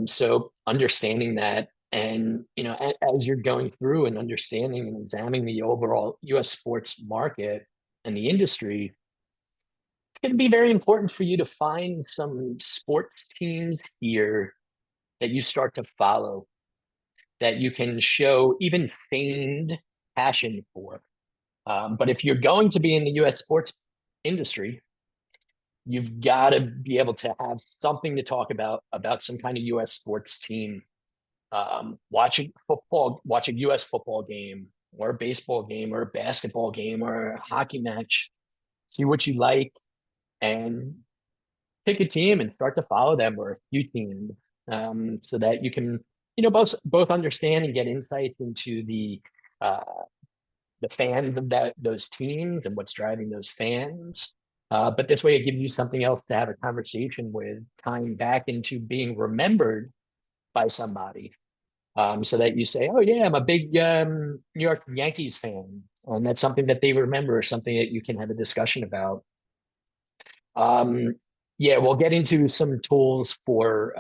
So understanding that, and as you're going through and understanding and examining the overall U.S. sports market and the industry, it's going to be very important for you to find some sports teams here that you start to follow, that you can show even feigned passion for. But if you're going to be in the U.S. sports industry, you've got to be able to have something to talk about some kind of U.S. sports team. Watching a U.S. football game, or a baseball game, or a basketball game, or a hockey match. See what you like, and pick a team and start to follow them, or a few teams, so that you can, both understand and get insights into the fans of those teams and what's driving those fans. But this way, it gives you something else to have a conversation with, tying back into being remembered by somebody, so that you say, "Oh yeah, I'm a big New York Yankees fan," and that's something that they remember, or something that you can have a discussion about. Yeah, we'll get into some tools for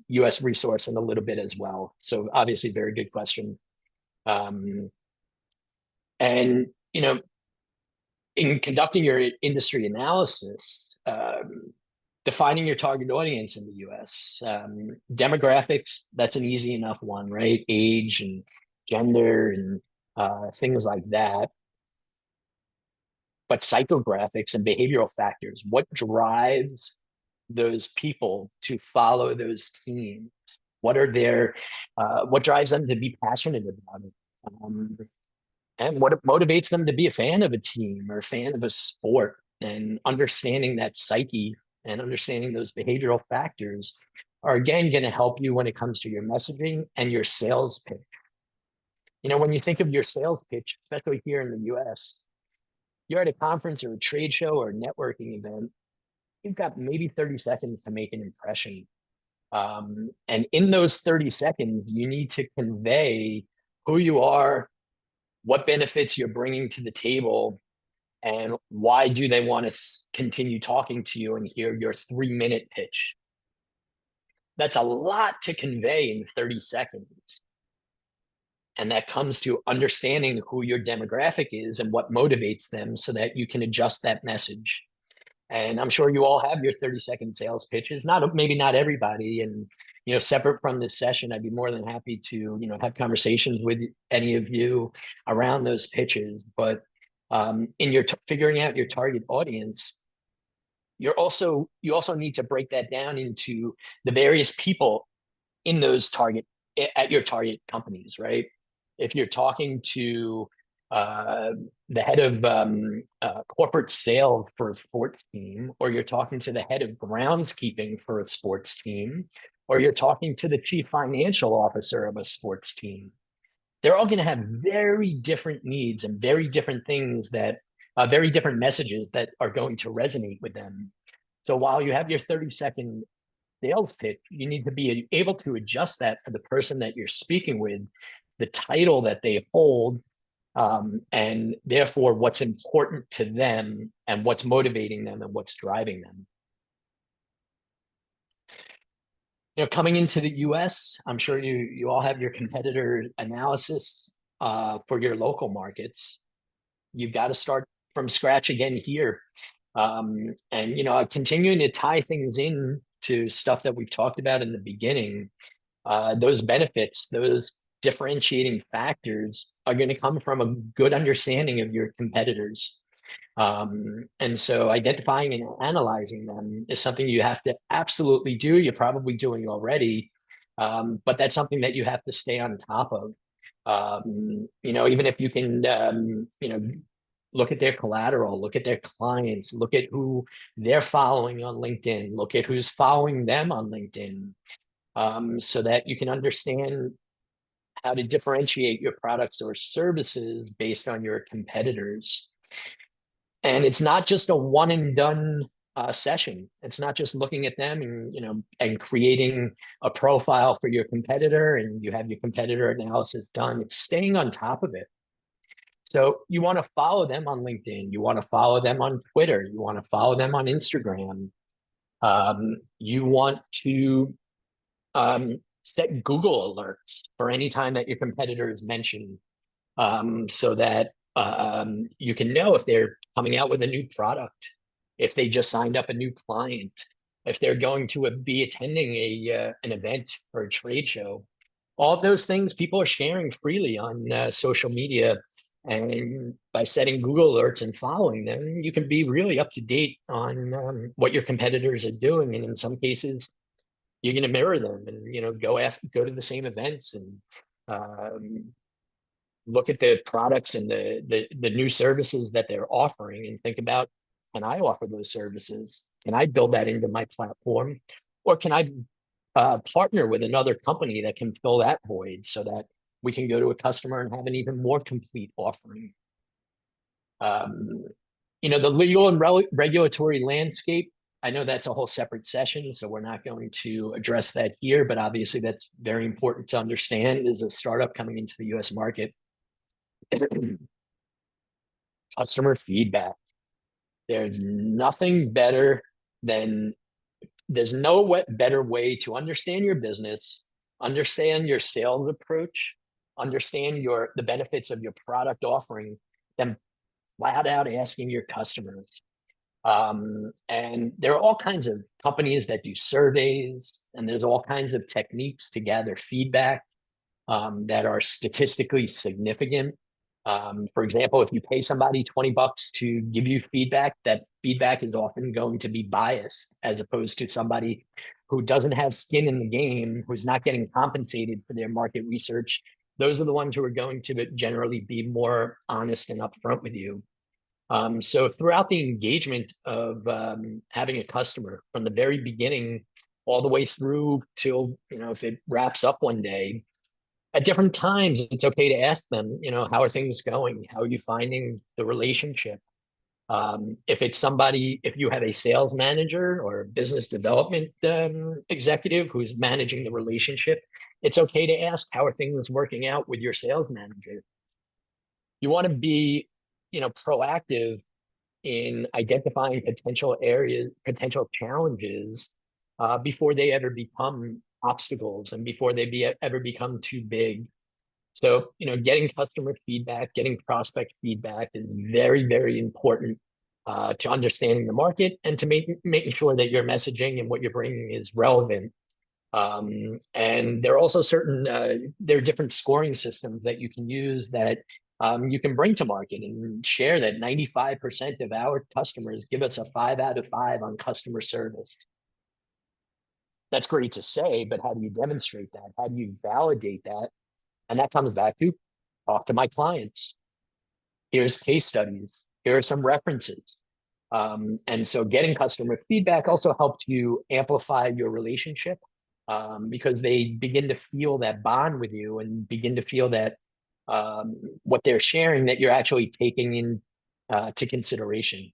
U.S. resource in a little bit as well. So obviously, very good question. And in conducting your industry analysis, defining your target audience in the U.S., demographics, that's an easy enough one, right? Age and gender and things like that. But psychographics and behavioral factors, what drives those people to follow those teams? What drives them to be passionate about it? And what motivates them to be a fan of a team or a fan of a sport? And understanding that psyche and understanding those behavioral factors are, again, going to help you when it comes to your messaging and your sales pitch. When you think of your sales pitch, especially here in the US, you're at a conference or a trade show or a networking event, you've got maybe 30 seconds to make an impression. And in those 30 seconds, you need to convey who you are, what benefits you're bringing to the table, and why do they want to continue talking to you and hear your 3-minute pitch. That's a lot to convey in 30 seconds. And that comes to understanding who your demographic is and what motivates them, so that you can adjust that message. And I'm sure you all have your 30-second sales pitches. Maybe not everybody. And, separate from this session, I'd be more than happy to, have conversations with any of you around those pitches. But in your figuring out your target audience, you also need to break that down into the various people in those at your target companies, right? If you're talking to the head of corporate sales for a sports team, or you're talking to the head of groundskeeping for a sports team, or you're talking to the chief financial officer of a sports team, they're all going to have very different needs and very different things very different messages that are going to resonate with them. So while you have your 30-second sales pitch, you need to be able to adjust that for the person that you're speaking with, the title that they hold, and therefore what's important to them and what's motivating them and what's driving them. Coming into the US, I'm sure you all have your competitor analysis for your local markets. You've got to start from scratch again here. And continuing to tie things in to stuff that we've talked about in the beginning, those benefits, those differentiating factors are going to come from a good understanding of your competitors. And so identifying and analyzing them is something you have to absolutely do. You're probably doing already, but that's something that you have to stay on top of. Even if you can, look at their collateral, look at their clients, look at who they're following on LinkedIn, look at who's following them on LinkedIn. so that you can understand how to differentiate your products or services based on your competitors. And it's not just a one and done session. It's not just looking at them and creating a profile for your competitor and you have your competitor analysis done. It's staying on top of it. So you want to follow them on LinkedIn. You want to follow them on Twitter. You want to follow them on Instagram. You want to set Google alerts for any time that your competitor is mentioned, so that you can know if they're coming out with a new product, if they just signed up a new client, if they're going to be attending an event or a trade show. All of those things people are sharing freely on social media. And by setting Google alerts and following them, you can be really up to date on what your competitors are doing. And in some cases, you're going to mirror them and go to the same events and look at the products and the new services that they're offering and think about, can I offer those services? Can I build that into my platform? Or can I partner with another company that can fill that void so that we can go to a customer and have an even more complete offering? The legal and regulatory landscape, I know that's a whole separate session, so we're not going to address that here, but obviously that's very important to understand as a startup coming into the US market. Customer feedback. There's no better way to understand your business, understand your sales approach, understand the benefits of your product offering than flat out asking your customers. And there are all kinds of companies that do surveys, and there's all kinds of techniques to gather feedback that are statistically significant. For example, if you pay somebody $20 to give you feedback, that feedback is often going to be biased as opposed to somebody who doesn't have skin in the game, who's not getting compensated for their market research. Those are the ones who are going to generally be more honest and upfront with you. So throughout the engagement of having a customer from the very beginning all the way through till, if it wraps up one day, at different times, it's okay to ask them, how are things going? How are you finding the relationship? If you have a sales manager or a business development executive who's managing the relationship, it's okay to ask, how are things working out with your sales manager? You want to be, proactive in identifying potential challenges before they ever become obstacles and before they ever become too big. So, getting customer feedback, getting prospect feedback is very, very important to understanding the market and to making sure that your messaging and what you're bringing is relevant. And there are also there are different scoring systems that you can use that you can bring to market and share that 95% of our customers give us a 5 out of 5 on customer service. That's great to say, but how do you demonstrate that? How do you validate that? And that comes back to talk to my clients. Here's case studies. Here are some references. And so getting customer feedback also helped you amplify your relationship because they begin to feel that bond with you and begin to feel that what they're sharing that you're actually taking into consideration.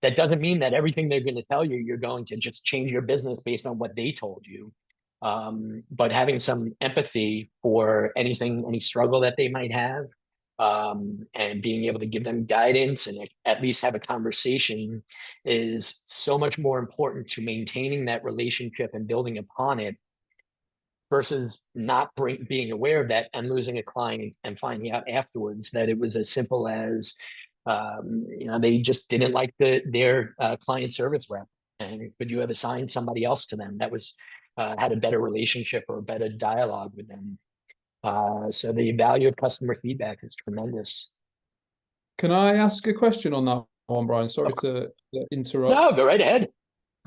That doesn't mean that everything they're going to tell you, you're going to just change your business based on what they told you. But having some empathy for any struggle that they might have, and being able to give them guidance and at least have a conversation is so much more important to maintaining that relationship and building upon it versus not being aware of that and losing a client and finding out afterwards that it was as simple as they just didn't like their client service rep, and could you have assigned somebody else to them that was had a better relationship or a better dialogue with them? So the value of customer feedback is tremendous. Can I ask a question on that one, Brian? Sorry to interrupt. No, go right ahead.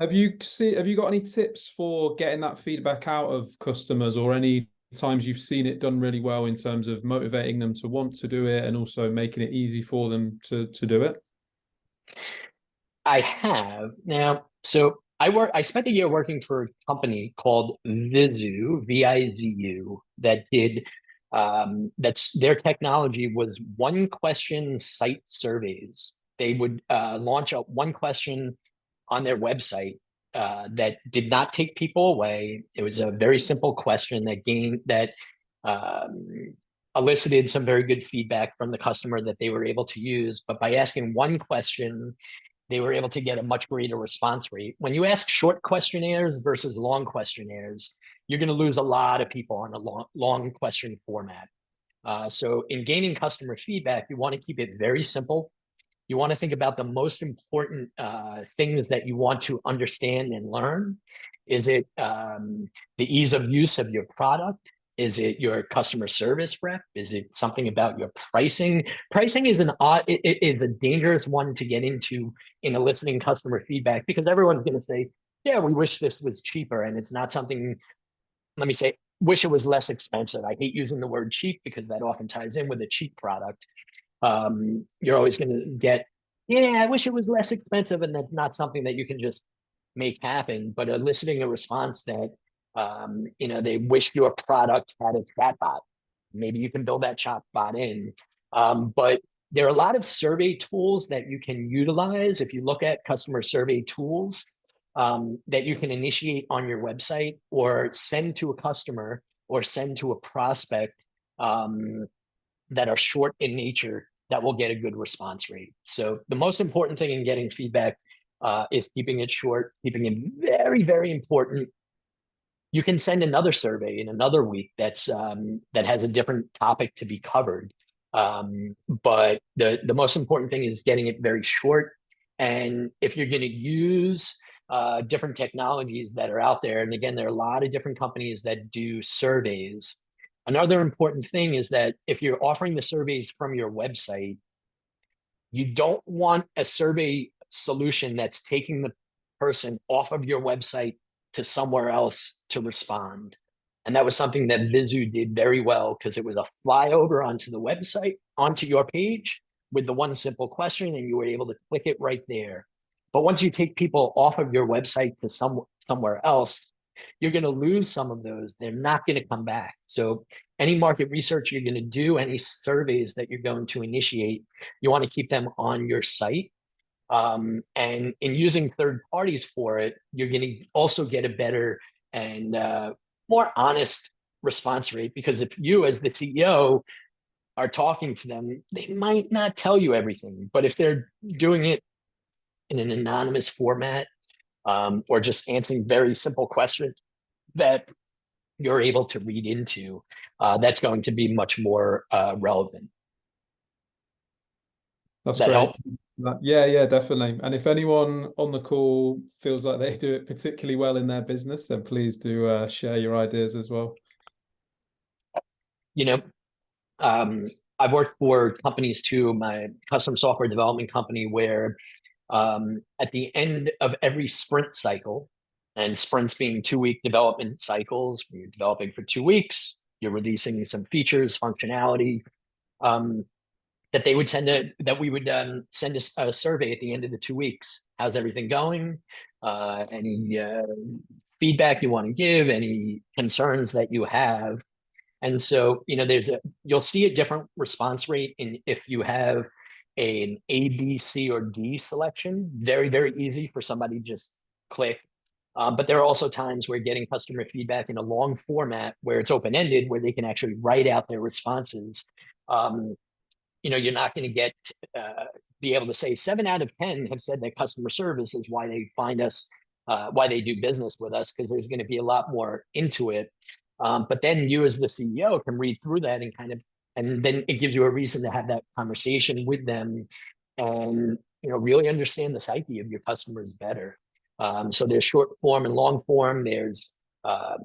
Have you got any tips for getting that feedback out of customers, or any times you've seen it done really well in terms of motivating them to want to do it and also making it easy for them to do it? I have. Now, so I spent a year working for a company called Vizu, Vizu, that did that's their technology was one question site surveys. They would launch a one question on their website that did not take people away. It was a very simple question that um, elicited some very good feedback from the customer that they were able to use. But by asking one question, they were able to get a much greater response rate. When you ask short questionnaires versus long questionnaires, you're going to lose a lot of people on a long question format. So in gaining customer feedback, you want to keep it very simple. You want to think about the most important things that you want to understand and learn. Is it the ease of use of your product? Is it your customer service rep? Is it something about your pricing? Pricing is is a dangerous one to get into in eliciting customer feedback, because everyone's going to say, yeah, we wish this was cheaper. And it's not something, let me say, wish it was less expensive. I hate using the word cheap because that often ties in with a cheap product. You're always going to get, yeah, I wish it was less expensive. And that's not something that you can just make happen, but eliciting a response that, they wish your product had a chatbot. Maybe you can build that chatbot in. But there are a lot of survey tools that you can utilize. If you look at customer survey tools that you can initiate on your website or send to a customer or send to a prospect that are short in nature, that will get a good response rate. So the most important thing in getting feedback is keeping it short, keeping it very, very important. You can send another survey in another week that has a different topic to be covered. But the most important thing is getting it very short. And if you're going to use different technologies that are out there, and again, there are a lot of different companies that do surveys. Another important thing is that if you're offering the surveys from your website, you don't want a survey solution that's taking the person off of your website to somewhere else to respond. And that was something that Vizu did very well, because it was a flyover onto the website, onto your page with the one simple question, and you were able to click it right there. But once you take people off of your website to somewhere else, you're going to lose some of those. They're not going to come back. So any market research you're going to do, any surveys that you're going to initiate, you want to keep them on your site. And in using third parties for it, you're going to also get a better and more honest response rate, because if you as the CEO are talking to them, they might not tell you everything. But if they're doing it in an anonymous format, or just answering very simple questions that you're able to read into, that's going to be much more relevant. That's that great. help? Yeah, definitely. And if anyone on the call feels like they do it particularly well in their business, then please do share your ideas as well. I've worked for companies too, my custom software development company, where at the end of every sprint cycle, and sprints being 2-week development cycles, when you're developing for 2 weeks, you're releasing some features, functionality, that we would send a survey at the end of the 2 weeks. How's everything going? Any feedback you want to give, any concerns that you have. And so, you'll see a different response rate if you have an A, B, C, or D selection. Very, very easy for somebody to just click. But there are also times where getting customer feedback in a long format where it's open-ended, where they can actually write out their responses. You're not going to be able to say 7 out of 10 have said that customer service is why they find us, why they do business with us, because there's going to be a lot more into it. But then you as the CEO can read through that and then it gives you a reason to have that conversation with them and, really understand the psyche of your customers better. So there's short form and long form. There's A,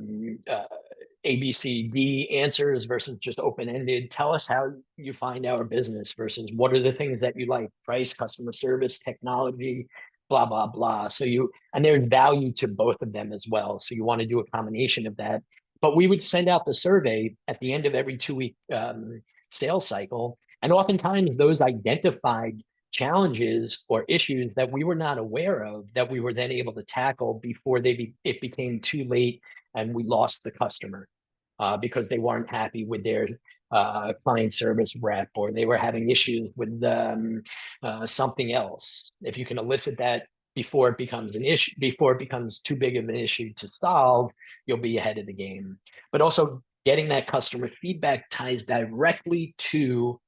B, C, D answers versus just open-ended. Tell us how you find our business versus what are the things that you like: price, customer service, technology, blah, blah, blah. And there's value to both of them as well. So you want to do a combination of that. But we would send out the survey at the end of every 2-week sales cycle. And oftentimes those identified challenges or issues that we were not aware of that we were then able to tackle before it became too late and we lost the customer because they weren't happy with their client service rep, or they were having issues with something else. If you can elicit that before it becomes an issue, before it becomes too big of an issue to solve, you'll be ahead of the game. But also getting that customer feedback ties directly to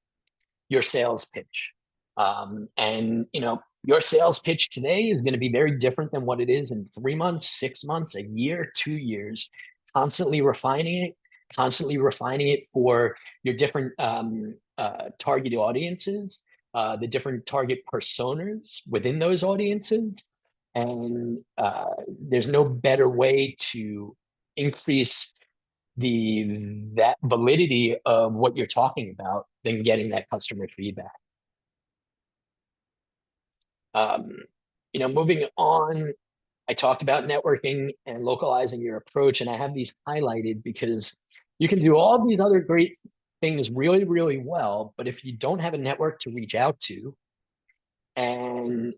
your sales pitch. And your sales pitch today is going to be very different than what it is in 3 months, 6 months, a year, 2 years. Constantly refining it for your different target audiences, the different target personas within those audiences. And there's no better way to increase that validity of what you're talking about than getting that customer feedback. Moving on, I talked about networking and localizing your approach, and I have these highlighted because you can do all these other great things really, really well, but if you don't have a network to reach out to, and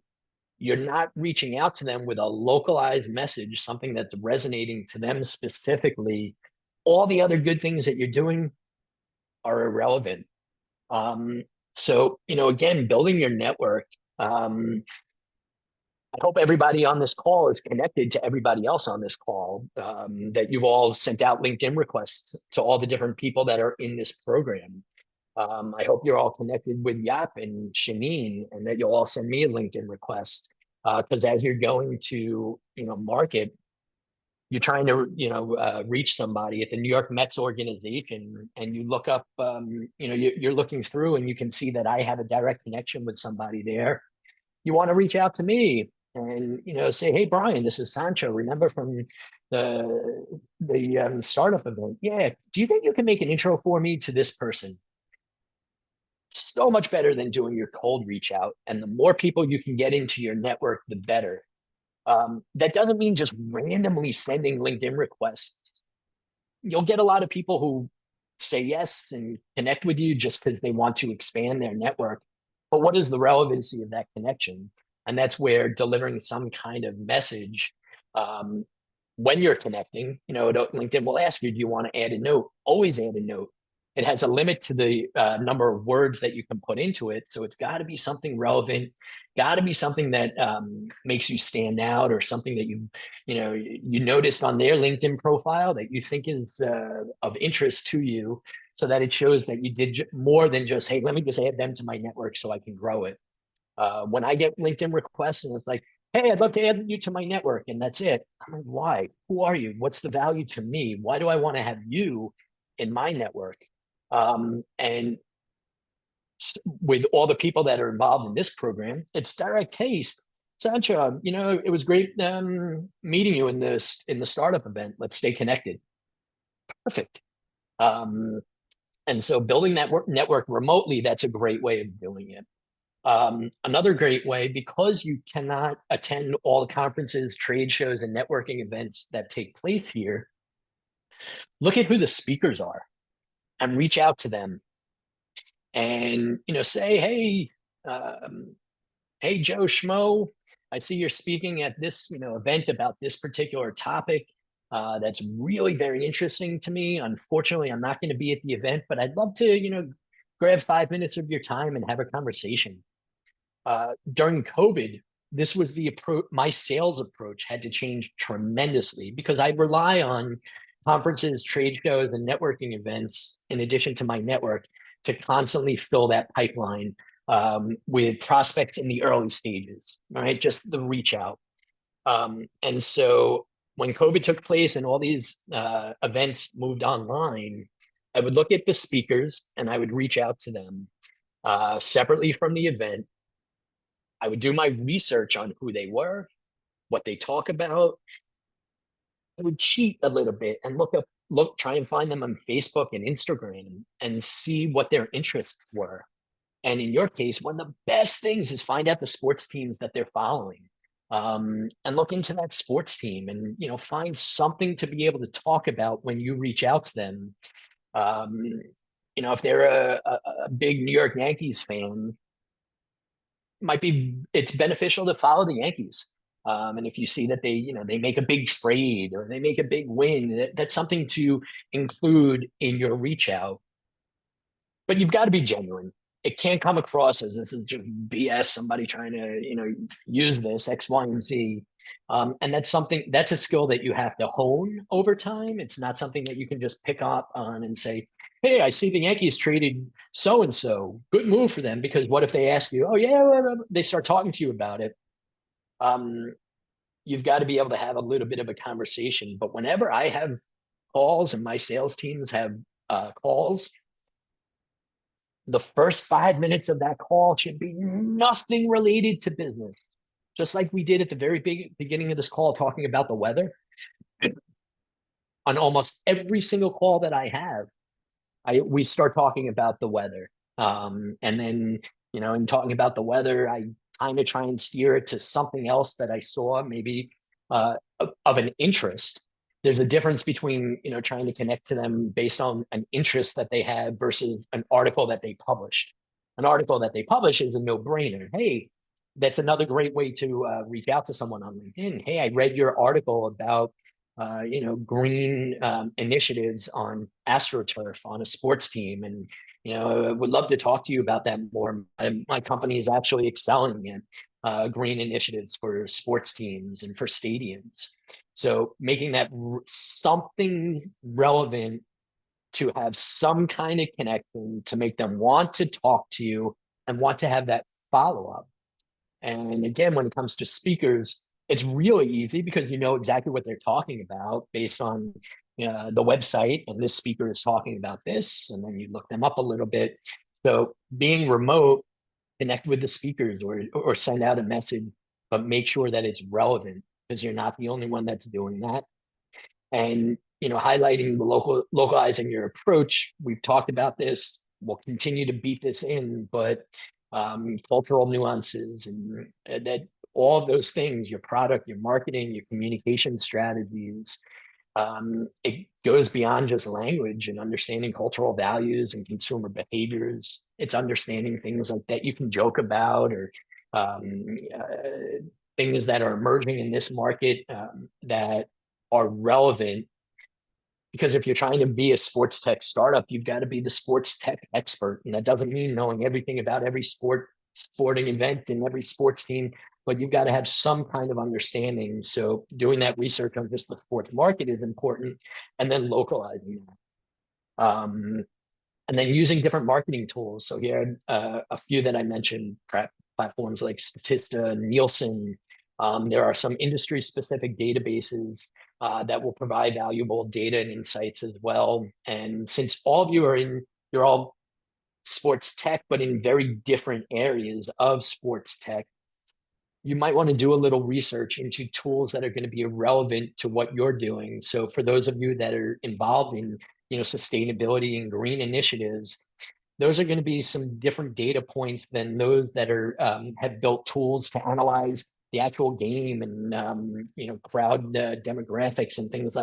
you're not reaching out to them with a localized message, something that's resonating to them specifically, all the other good things that you're doing are irrelevant. So, again, building your network. I hope everybody on this call is connected to everybody else on this call, that you've all sent out LinkedIn requests to all the different people that are in this program. I hope you're all connected with Yap and Shanine, and that you'll all send me a LinkedIn request, because as you're going to, market, you're trying to, reach somebody at the New York Mets organization, and you look up, you're looking through and you can see that I have a direct connection with somebody there. You want to reach out to me and, say, hey, Brian, this is Sancho. Remember from the startup event? Yeah. Do you think you can make an intro for me to this person? So much better than doing your cold reach out. And the more people you can get into your network, the better. That doesn't mean just randomly sending LinkedIn requests. You'll get a lot of people who say yes and connect with you just because they want to expand their network. But what is the relevancy of that connection? And that's where delivering some kind of message, when you're connecting, LinkedIn will ask you, do you want to add a note? Always add a note. It has a limit to the number of words that you can put into it. So it's got to be something relevant, got to be something that makes you stand out, or something that you noticed on their LinkedIn profile that you think is of interest to you, so that it shows that you did more than just, hey, let me just add them to my network so I can grow it. When I get LinkedIn requests and it's like, hey, I'd love to add you to my network, and that's it. I'm like, why? Who are you? What's the value to me? Why do I want to have you in my network? And with all the people that are involved in this program, it's direct case. Sancho, it was great meeting you in the startup event. Let's stay connected. Perfect. And so building that network remotely, that's a great way of doing it. Another great way, because you cannot attend all the conferences, trade shows, and networking events that take place here, look at who the speakers are and reach out to them. And, say, hey, hey, Joe Schmo, I see you're speaking at this, event about this particular topic. That's really very interesting to me. Unfortunately, I'm not going to be at the event, but I'd love to, grab 5 minutes of your time and have a conversation. During COVID, this was the approach. My sales approach had to change tremendously, because I rely on conferences, trade shows, and networking events, in addition to my network, to constantly fill that pipeline with prospects in the early stages, right? Just the reach out. And so when COVID took place and all these events moved online, I would look at the speakers and I would reach out to them separately from the event. I would do my research on who they were, what they talk about. I would cheat a little bit and try and find them on Facebook and Instagram and see what their interests were. And in your case, one of the best things is find out the sports teams that they're following, and look into that sports team, and find something to be able to talk about when you reach out to them. If they're a big New York Yankees fan, it's beneficial to follow the Yankees. And if you see that they make a big trade or they make a big win, that's something to include in your reach out. But you've got to be genuine. It can't come across as this is just BS, somebody trying to, use this X, Y, and Z. And that's a skill that you have to hone over time. It's not something that you can just pick up on and say, hey, I see the Yankees traded so-and-so. Good move for them. Because what if they ask you, oh, yeah, they start talking to you about it. You've got to be able to have a little bit of a conversation. But whenever I have calls and my sales teams have calls, the first 5 minutes of that call should be nothing related to business. Just like we did at the very beginning of this call, talking about the weather. On almost every single call that I have, we start talking about the weather. And then, in talking about the weather, I kind of try and steer it to something else that I saw maybe of an interest. There's a difference between, trying to connect to them based on an interest that they have versus an article that they published. An article that they publish is a no-brainer. Hey, that's another great way to reach out to someone on LinkedIn. Hey, I read your article about, green initiatives on AstroTurf on a sports team. And, I would love to talk to you about that more. My company is actually excelling in green initiatives for sports teams and for stadiums. So making that something relevant to have some kind of connection to make them want to talk to you and want to have that follow-up. And again, when it comes to speakers, it's really easy because you know exactly what they're talking about based on the website, and this speaker is talking about this, and then you look them up a little bit. So being remote, connect with the speakers or send out a message, but make sure that it's relevant, because you're not the only one that's doing that. And highlighting the localizing your approach. We've talked about this. We'll continue to beat this in, but cultural nuances and that all of those things, your product, your marketing, your communication strategies, it goes beyond just language and understanding cultural values and consumer behaviors. It's understanding things like that you can joke about, or things that are emerging in this market that are relevant. Because if you're trying to be a sports tech startup, you've got to be the sports tech expert. And that doesn't mean knowing everything about every sporting event and every sports team, but you've got to have some kind of understanding. So doing that research on just the sports market is important, and then localizing that. And then using different marketing tools. So here, a few that I mentioned, platforms like Statista, Nielsen. There are some industry-specific databases that will provide valuable data and insights as well. And since all of you you're all sports tech, but in very different areas of sports tech, you might want to do a little research into tools that are going to be relevant to what you're doing. So for those of you that are involved in, sustainability and green initiatives, those are going to be some different data points than those that are have built tools to analyze the actual game and crowd demographics and things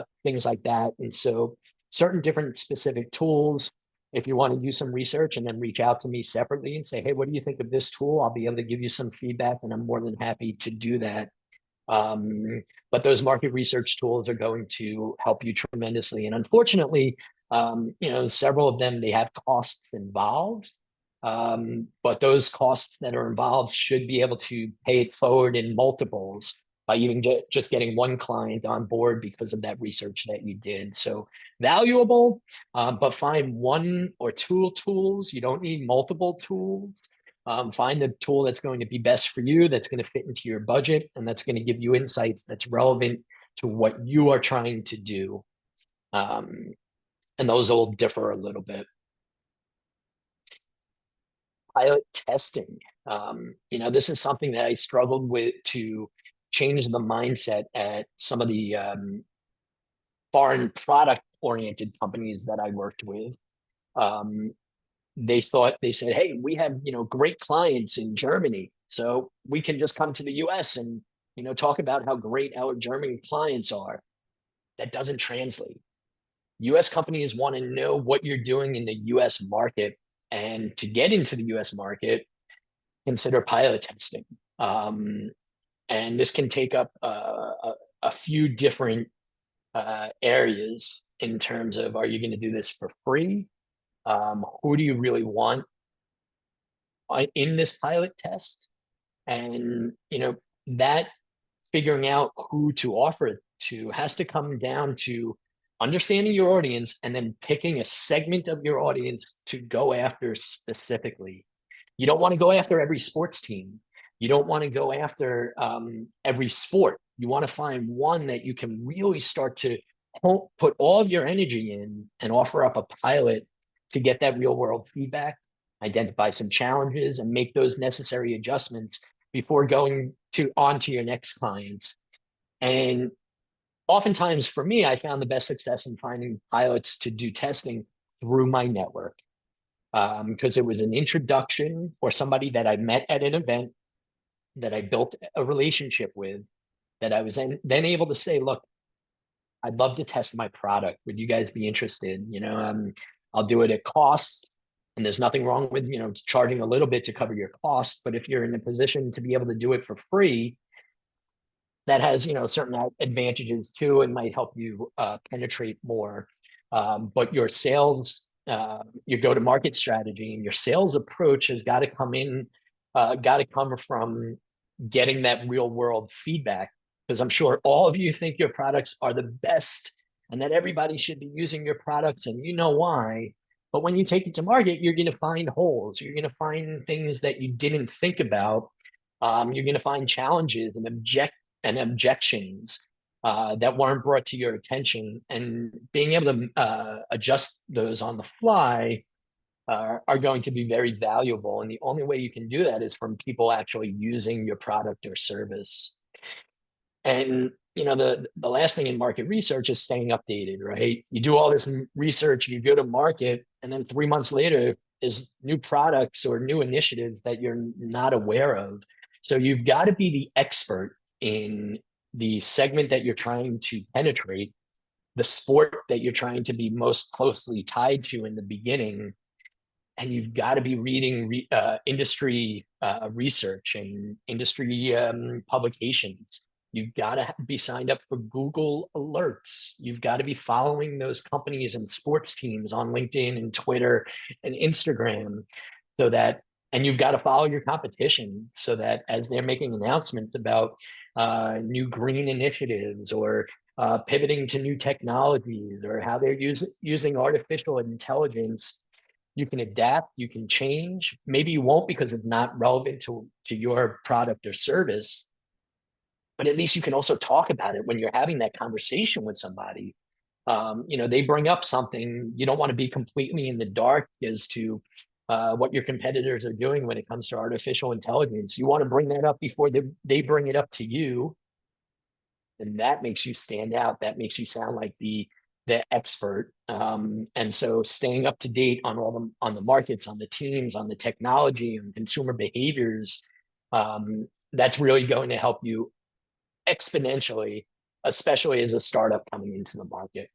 like that. And so certain different specific tools, if you want to do some research and then reach out to me separately and say, hey, what do you think of this tool? I'll be able to give you some feedback, and I'm more than happy to do that. But those market research tools are going to help you tremendously. And unfortunately, several of them, they have costs involved. But those costs that are involved should be able to pay it forward in multiples by even just getting one client on board because of that research that you did. So valuable, but find one or two tools. You don't need multiple tools. Find a tool that's going to be best for you, that's going to fit into your budget, and that's going to give you insights that's relevant to what you are trying to do. And those will differ a little bit. Pilot testing. This is something that I struggled with to change the mindset at some of the foreign product-oriented companies that I worked with. They said, hey, we have, great clients in Germany, so we can just come to the US and, talk about how great our German clients are. That doesn't translate. US companies want to know what you're doing in the US market. And to get into the US market, consider pilot testing. And this can take up a few different areas in terms of, are you going to do this for free? Who do you really want in this pilot test? And, that figuring out who to offer it to has to come down to understanding your audience and then picking a segment of your audience to go after specifically. You don't want to go after every sports team. You don't want to go after every sport. You want to find one that you can really start to put all of your energy in and offer up a pilot to get that real world feedback, identify some challenges, and make those necessary adjustments before going on to your next clients. And oftentimes for me, I found the best success in finding pilots to do testing through my network, because it was an introduction or somebody that I met at an event that I built a relationship with, that I was then able to say, look, I'd love to test my product. Would you guys be interested? I'll do it at cost. And there's nothing wrong with, charging a little bit to cover your cost. But if you're in a position to be able to do it for free, that has, certain advantages too, and might help you penetrate more. But your sales, your go-to-market strategy and your sales approach has got to come from getting that real world feedback. Because I'm sure all of you think your products are the best and that everybody should be using your products, and you know why. But when you take it to market, you're going to find holes. You're going to find things that you didn't think about. You're going to find challenges and objections that weren't brought to your attention. And being able to adjust those on the fly are going to be very valuable. And the only way you can do that is from people actually using your product or service. And the last thing in market research is staying updated, right? You do all this research, you go to market, and then 3 months later is new products or new initiatives that you're not aware of. So you've got to be the expert in the segment that you're trying to penetrate, the sport that you're trying to be most closely tied to in the beginning. And you've got to be reading industry research and industry publications. You've got to be signed up for Google alerts. You've got to be following those companies and sports teams on LinkedIn and Twitter and Instagram, and you've got to follow your competition so that as they're making announcements about new green initiatives or pivoting to new technologies or how they're using artificial intelligence, you can adapt, you can change. Maybe you won't because it's not relevant to your product or service. But at least you can also talk about it when you're having that conversation with somebody. They bring up something, you don't want to be completely in the dark as to what your competitors are doing when it comes to artificial intelligence. You want to bring that up before they bring it up to you. And that makes you stand out. That makes you sound like the expert. And so staying up to date on on the markets, on the teams, on the technology and consumer behaviors, that's really going to help you exponentially, especially as a startup coming into the market.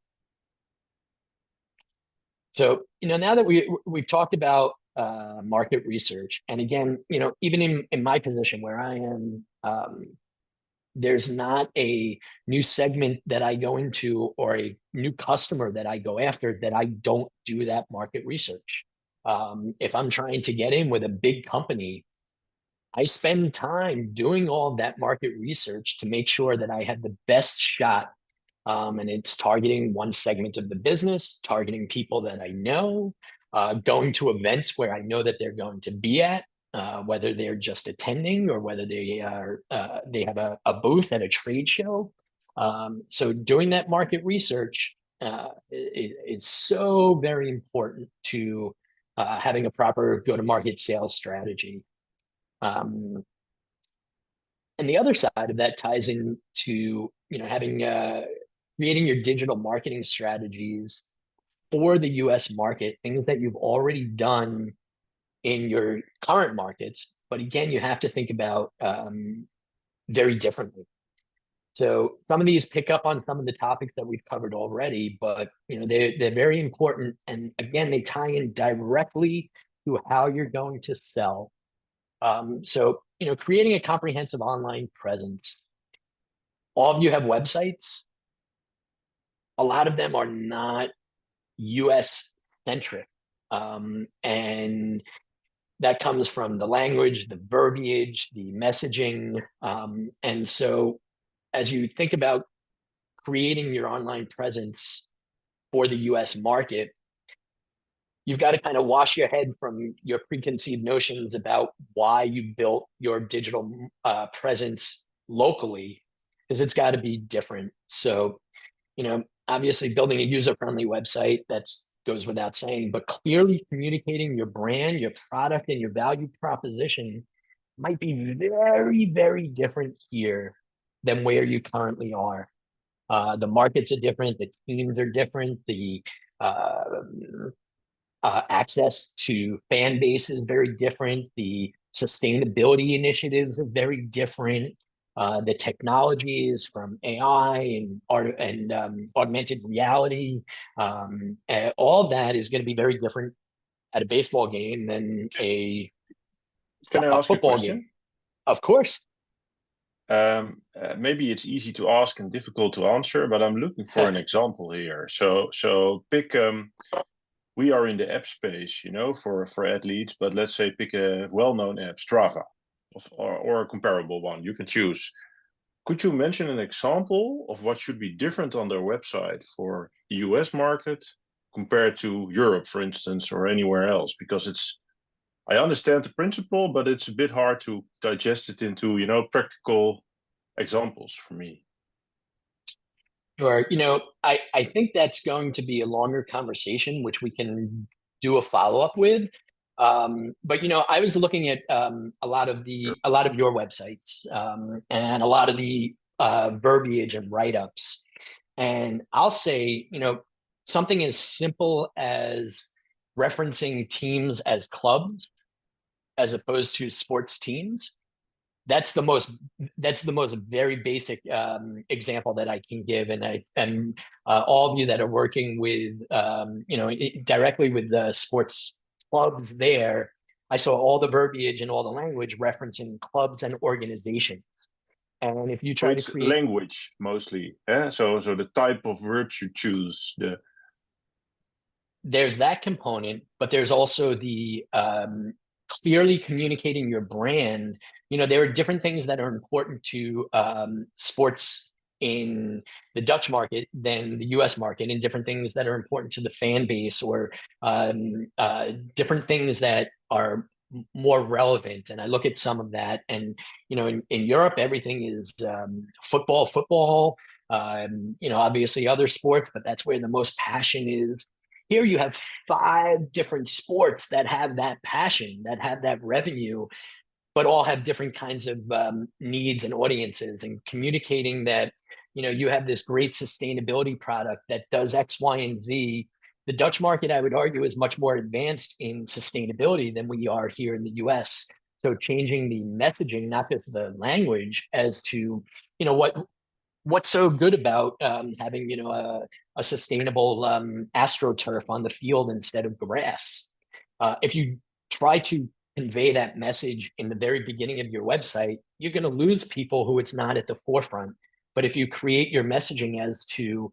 So, now that we've talked about market research, and again, even in my position where I am, there's not a new segment that I go into or a new customer that I go after that I don't do that market research. If I'm trying to get in with a big company, I spend time doing all that market research to make sure that I have the best shot. And it's targeting one segment of the business, targeting people that I know, going to events where I know that they're going to be at, whether they're just attending or whether they have a booth at a trade show. So doing that market research is so very important to having a proper go-to-market sales strategy. And the other side of that ties into having creating your digital marketing strategies for the US market, things that you've already done in your current markets, but again, you have to think about very differently. So some of these pick up on some of the topics that we've covered already, but they're very important, and again, they tie in directly to how you're going to sell. So, creating a comprehensive online presence. All of you have websites. A lot of them are not US centric. And that comes from the language, the verbiage, the messaging. And so as you think about creating your online presence for the US market, you've got to kind of wash your head from your preconceived notions about why you built your digital presence locally, because it's got to be different. So, obviously building a user-friendly website, that's goes without saying, but clearly communicating your brand, your product, and your value proposition might be very, very different here than where you currently are. The markets are different, the teams are different, the access to fan base is very different, the sustainability initiatives are very different. The technologies from AI and augmented reality, all of that is going to be very different at a baseball game than a Can I ask a football question? game. Of course. Maybe it's easy to ask and difficult to answer, but I'm looking for an example here. So pick we are in the app space, for athletes, but let's say pick a well-known app, Strava, or a comparable one. You can choose. Could you mention an example of what should be different on their website for the US market compared to Europe, for instance, or anywhere else? Because I understand the principle, but it's a bit hard to digest it into, practical examples for me. Sure. I think that's going to be a longer conversation, which we can do a follow-up with. But I was looking at a lot of your websites, and a lot of the verbiage and write-ups. And I'll say, something as simple as referencing teams as clubs as opposed to sports teams. That's the most very basic example that I can give. And all of you that are working with directly with the sports clubs there, I saw all the verbiage and all the language referencing clubs and organizations. And if you try to create language mostly, so the type of words you choose, there's that component, but there's also the clearly communicating your brand. There are different things that are important to sports in the Dutch market than the US market, and different things that are important to the fan base, or different things that are more relevant. And I look at some of that, and in Europe, everything is football, obviously other sports, but that's where the most passion is. Here you have 5 different sports that have that passion, that have that revenue, but all have different kinds of needs and audiences. And communicating that, you have this great sustainability product that does X, Y, and Z. The Dutch market, I would argue, is much more advanced in sustainability than we are here in the US. So changing the messaging, not just the language, as to, what's so good about having a sustainable astroturf on the field instead of grass. If you try to convey that message in the very beginning of your website, you're going to lose people who it's not at the forefront. But if you create your messaging as to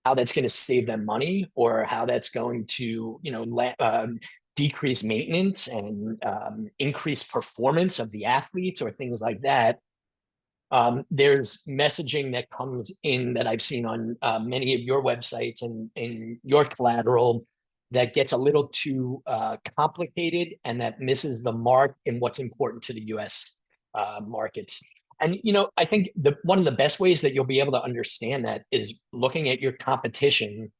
how that's going to save them money, or how that's going to decrease maintenance and increase performance of the athletes, or things like that, there's messaging that comes in that I've seen on many of your websites and in your collateral that gets a little too complicated, and that misses the mark in what's important to the US markets. And, I think one of the best ways that you'll be able to understand that is looking at your competition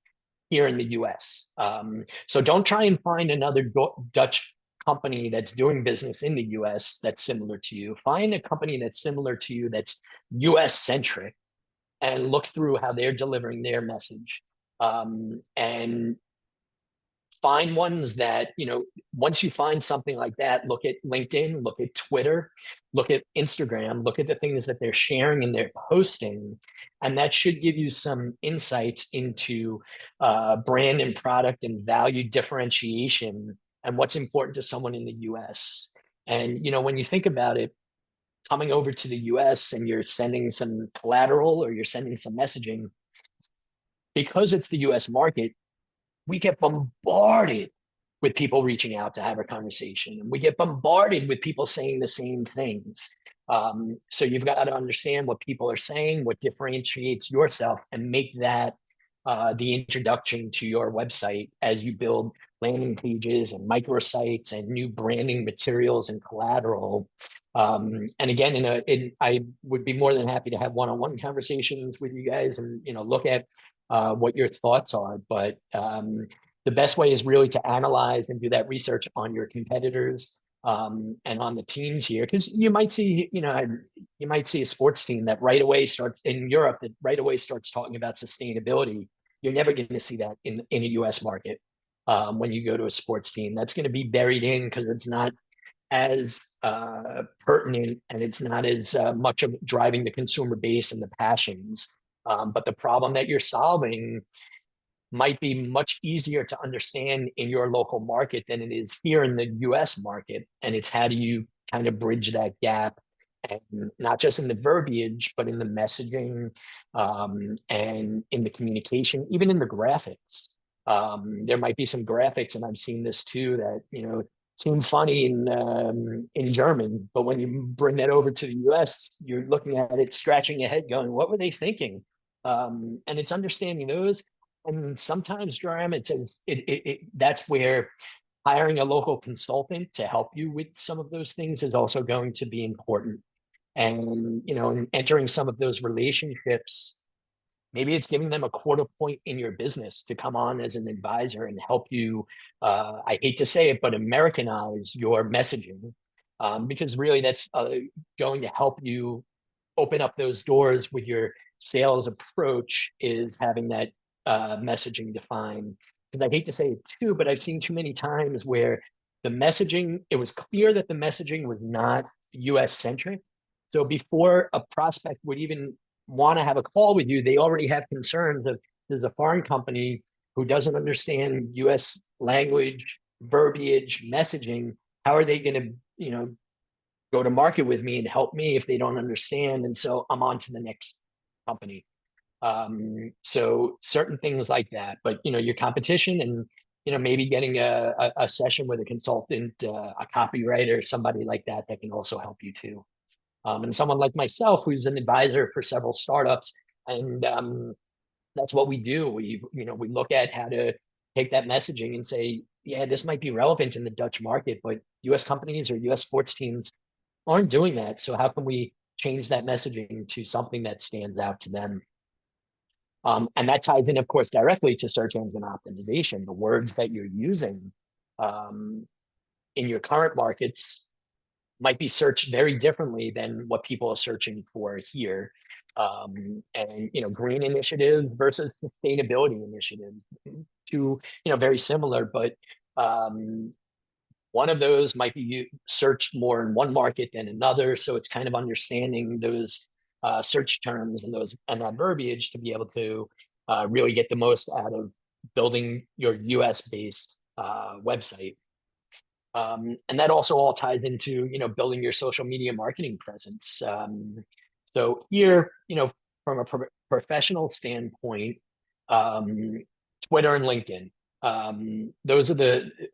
here in the US. So don't try and find another Dutch company that's doing business in the US that's similar to you. Find a company that's similar to you, that's US centric, and look through how they're delivering their message. And find ones that, once you find something like that, look at LinkedIn, look at Twitter, look at Instagram, look at the things that they're sharing and they're posting. And that should give you some insights into brand and product and value differentiation, and what's important to someone in the US. And, when you think about it, coming over to the US and you're sending some collateral or you're sending some messaging, because it's the US market, we get bombarded with people reaching out to have a conversation. And we get bombarded with people saying the same things. So you've got to understand what people are saying, what differentiates yourself, and make that the introduction to your website as you build landing pages and microsites and new branding materials and collateral. And again, I would be more than happy to have one-on-one conversations with you guys and look at what your thoughts are. But the best way is really to analyze and do that research on your competitors and on the teams here, because you might see a sports team that right away starts in Europe that right away starts talking about sustainability. You're never going to see that in a US market. When you go to a sports team, that's going to be buried in because it's not as pertinent and it's not as much of driving the consumer base and the passions. But the problem that you're solving might be much easier to understand in your local market than it is here in the US market. And it's how do you kind of bridge that gap, and not just in the verbiage, but in the messaging and in the communication, even in the graphics. There might be some graphics, and I've seen this too, that seem funny in German, but when you bring that over to the US, you're looking at it, scratching your head, going, "What were they thinking?" And it's understanding those. And sometimes, Jerem, that's where hiring a local consultant to help you with some of those things is also going to be important. And and entering some of those relationships, maybe it's giving them a quarter point in your business to come on as an advisor and help you, I hate to say it, but Americanize your messaging, because really that's going to help you open up those doors with your sales approach, is having that messaging defined. Because I hate to say it too, but I've seen too many times where the messaging, it was clear that the messaging was not US centric. So before a prospect would even want to have a call with you, they already have concerns of, there's a foreign company who doesn't understand US language, verbiage, messaging. How are they going to, go to market with me and help me if they don't understand? And so I'm on to the next company. So certain things like that, but your competition, and maybe getting a session with a consultant, a copywriter, somebody like that can also help you too. And someone like myself, who's an advisor for several startups, and that's what we do. We look at how to take that messaging and say, yeah, this might be relevant in the Dutch market, but US companies or US sports teams aren't doing that. So how can we change that messaging to something that stands out to them? And that ties in, of course, directly to search engine optimization. The words that you're using in your current markets might be searched very differently than what people are searching for here. And green initiatives versus sustainability initiatives, two very similar, but one of those might be searched more in one market than another. So it's kind of understanding those search terms and that verbiage to be able to really get the most out of building your US based website. And that also all ties into building your social media marketing presence. So here, from a professional standpoint, Twitter and LinkedIn.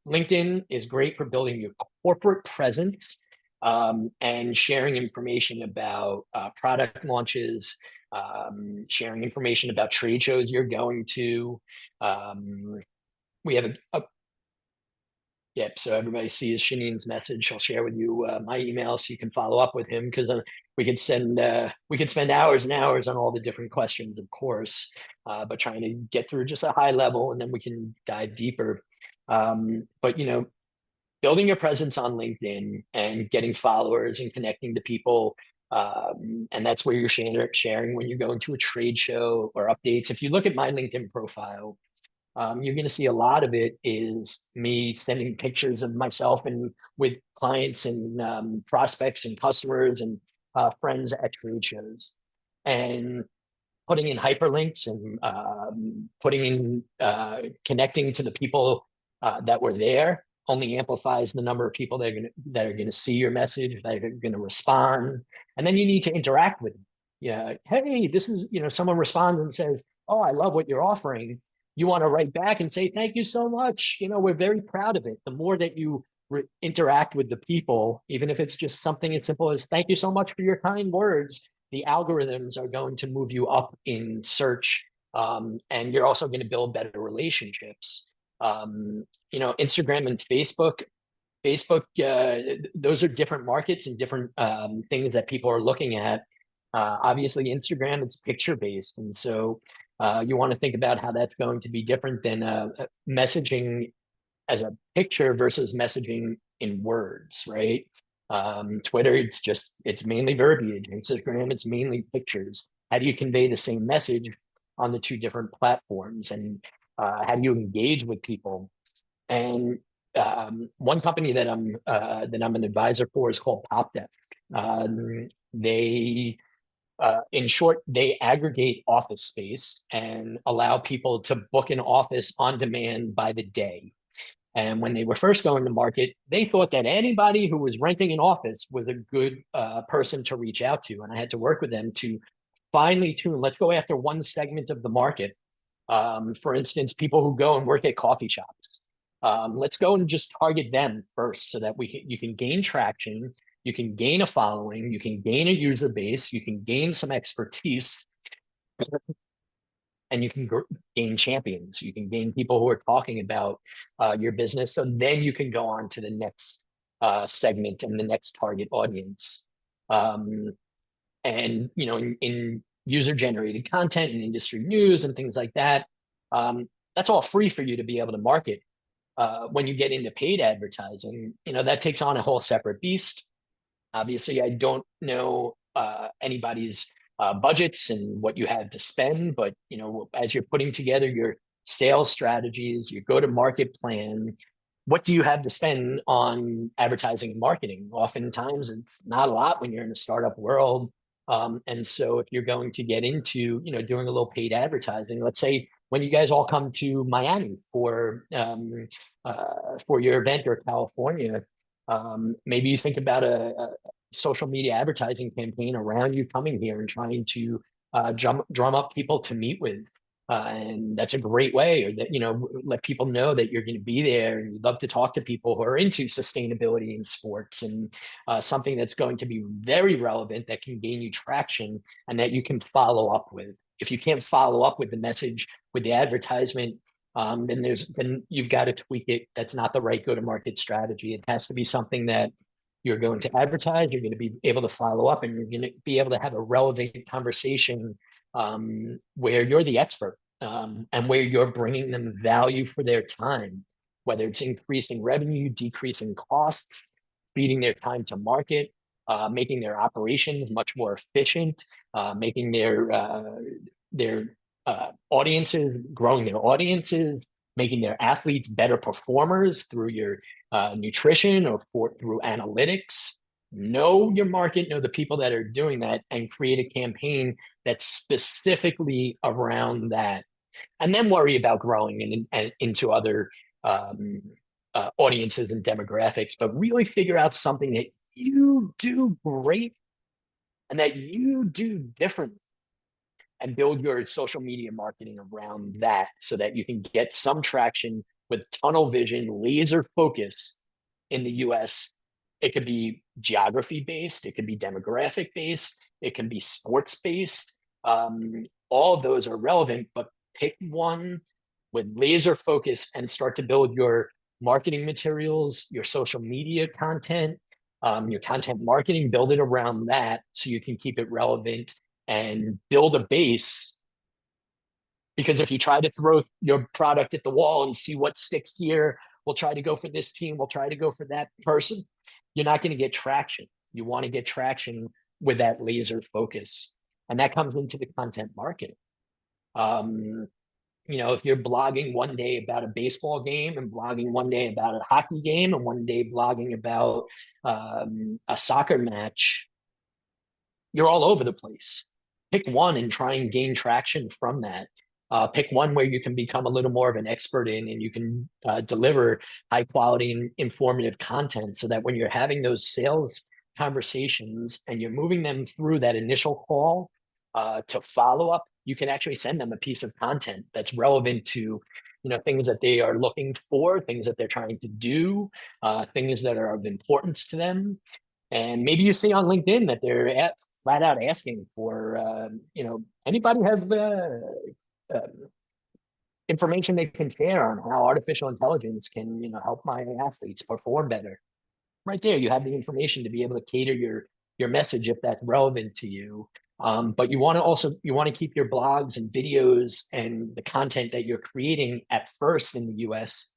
LinkedIn is great for building your corporate presence and sharing information about product launches, sharing information about trade shows you're going to. We have Yep. So everybody sees Shanine's message. I'll share with you my email so you can follow up with him, because we could spend hours and hours on all the different questions, of course, but trying to get through just a high level, and then we can dive deeper. But building your presence on LinkedIn and getting followers and connecting to people, and that's where you're sharing when you're going to a trade show or updates. If you look at my LinkedIn profile, you're going to see a lot of it is me sending pictures of myself and with clients and prospects and customers and friends at trade shows, and putting in hyperlinks and putting in connecting to the people that were there. only amplifies the number of people that are gonna see your message, that are gonna respond, and then you need to interact with them. Yeah, hey, this is, someone responds and says, "Oh, I love what you're offering." You want to write back and say, "Thank you so much. We're very proud of it." The more that you interact with the people, even if it's just something as simple as "Thank you so much for your kind words," the algorithms are going to move you up in search, and you're also going to build better relationships. Instagram and Facebook, those are different markets and different things that people are looking at. Obviously, Instagram, it's picture based, and so you want to think about how that's going to be different than messaging as a picture versus messaging in words, right? Twitter, it's mainly verbiage. Instagram, it's mainly pictures. How do you convey the same message on the two different platforms, and how do you engage with people? And one company that I'm an advisor for is called PopDesk. They in short, they aggregate office space and allow people to book an office on demand by the day. And when they were first going to market, they thought that anybody who was renting an office was a good person to reach out to. And I had to work with them to finely tune. Let's go after one segment of the market. For instance, people who go and work at coffee shops. Let's go and just target them first so that you can gain traction. You can gain a following, you can gain a user base, you can gain some expertise, and you can gain champions. You can gain people who are talking about your business. So then you can go on to the next segment and the next target audience. And, in user-generated content and industry news and things like that, that's all free for you to be able to market. When you get into paid advertising, that takes on a whole separate beast. Obviously, I don't know anybody's budgets and what you have to spend, but as you're putting together your sales strategies, your go-to-market plan, what do you have to spend on advertising and marketing? Oftentimes, it's not a lot when you're in a startup world. And so if you're going to get into doing a little paid advertising, let's say when you guys all come to Miami for your event, or California, maybe you think about a social media advertising campaign around you coming here and trying to drum up people to meet with. And that's a great way, or that, let people know that you're going to be there and you'd love to talk to people who are into sustainability in sports, and something that's going to be very relevant that can gain you traction and that you can follow up with. If you can't follow up with the message, with the advertisement, then you've got to tweak it. That's not the right go-to-market strategy. It has to be something that you're going to advertise, you're going to be able to follow up, and you're going to be able to have a relevant conversation where you're the expert, and where you're bringing them value for their time, whether it's increasing revenue, decreasing costs, speeding their time to market, making their operations much more efficient, making their audiences, growing their audiences, making their athletes better performers through your nutrition or through analytics. Know your market, know the people that are doing that, and create a campaign that's specifically around that. And then worry about growing into other audiences and demographics, but really figure out something that you do great and that you do differently, and build your social media marketing around that so that you can get some traction with tunnel vision, laser focus in the US. It could be geography based, it could be demographic based, it can be sports based. All of those are relevant, but pick one with laser focus and start to build your marketing materials, your social media content, your content marketing, build it around that so you can keep it relevant and build a base. Because if you try to throw your product at the wall and see what sticks here, we'll try to go for this team, we'll try to go for that person, you're not going to get traction. You want to get traction with that laser focus. And that comes into the content marketing. If you're blogging one day about a baseball game, and blogging one day about a hockey game, and one day blogging about a soccer match, you're all over the place. Pick one and try and gain traction from that. Pick one where you can become a little more of an expert in, and you can deliver high quality and informative content, so that when you're having those sales conversations and you're moving them through that initial call to follow up, you can actually send them a piece of content that's relevant to things that they are looking for, things that they're trying to do, things that are of importance to them. And maybe you see on LinkedIn that they're flat out asking for, anybody have information they can share on how artificial intelligence can, help my athletes perform better. Right there, you have the information to be able to cater your message if that's relevant to you. But you want to keep your blogs and videos and the content that you're creating at first in the US,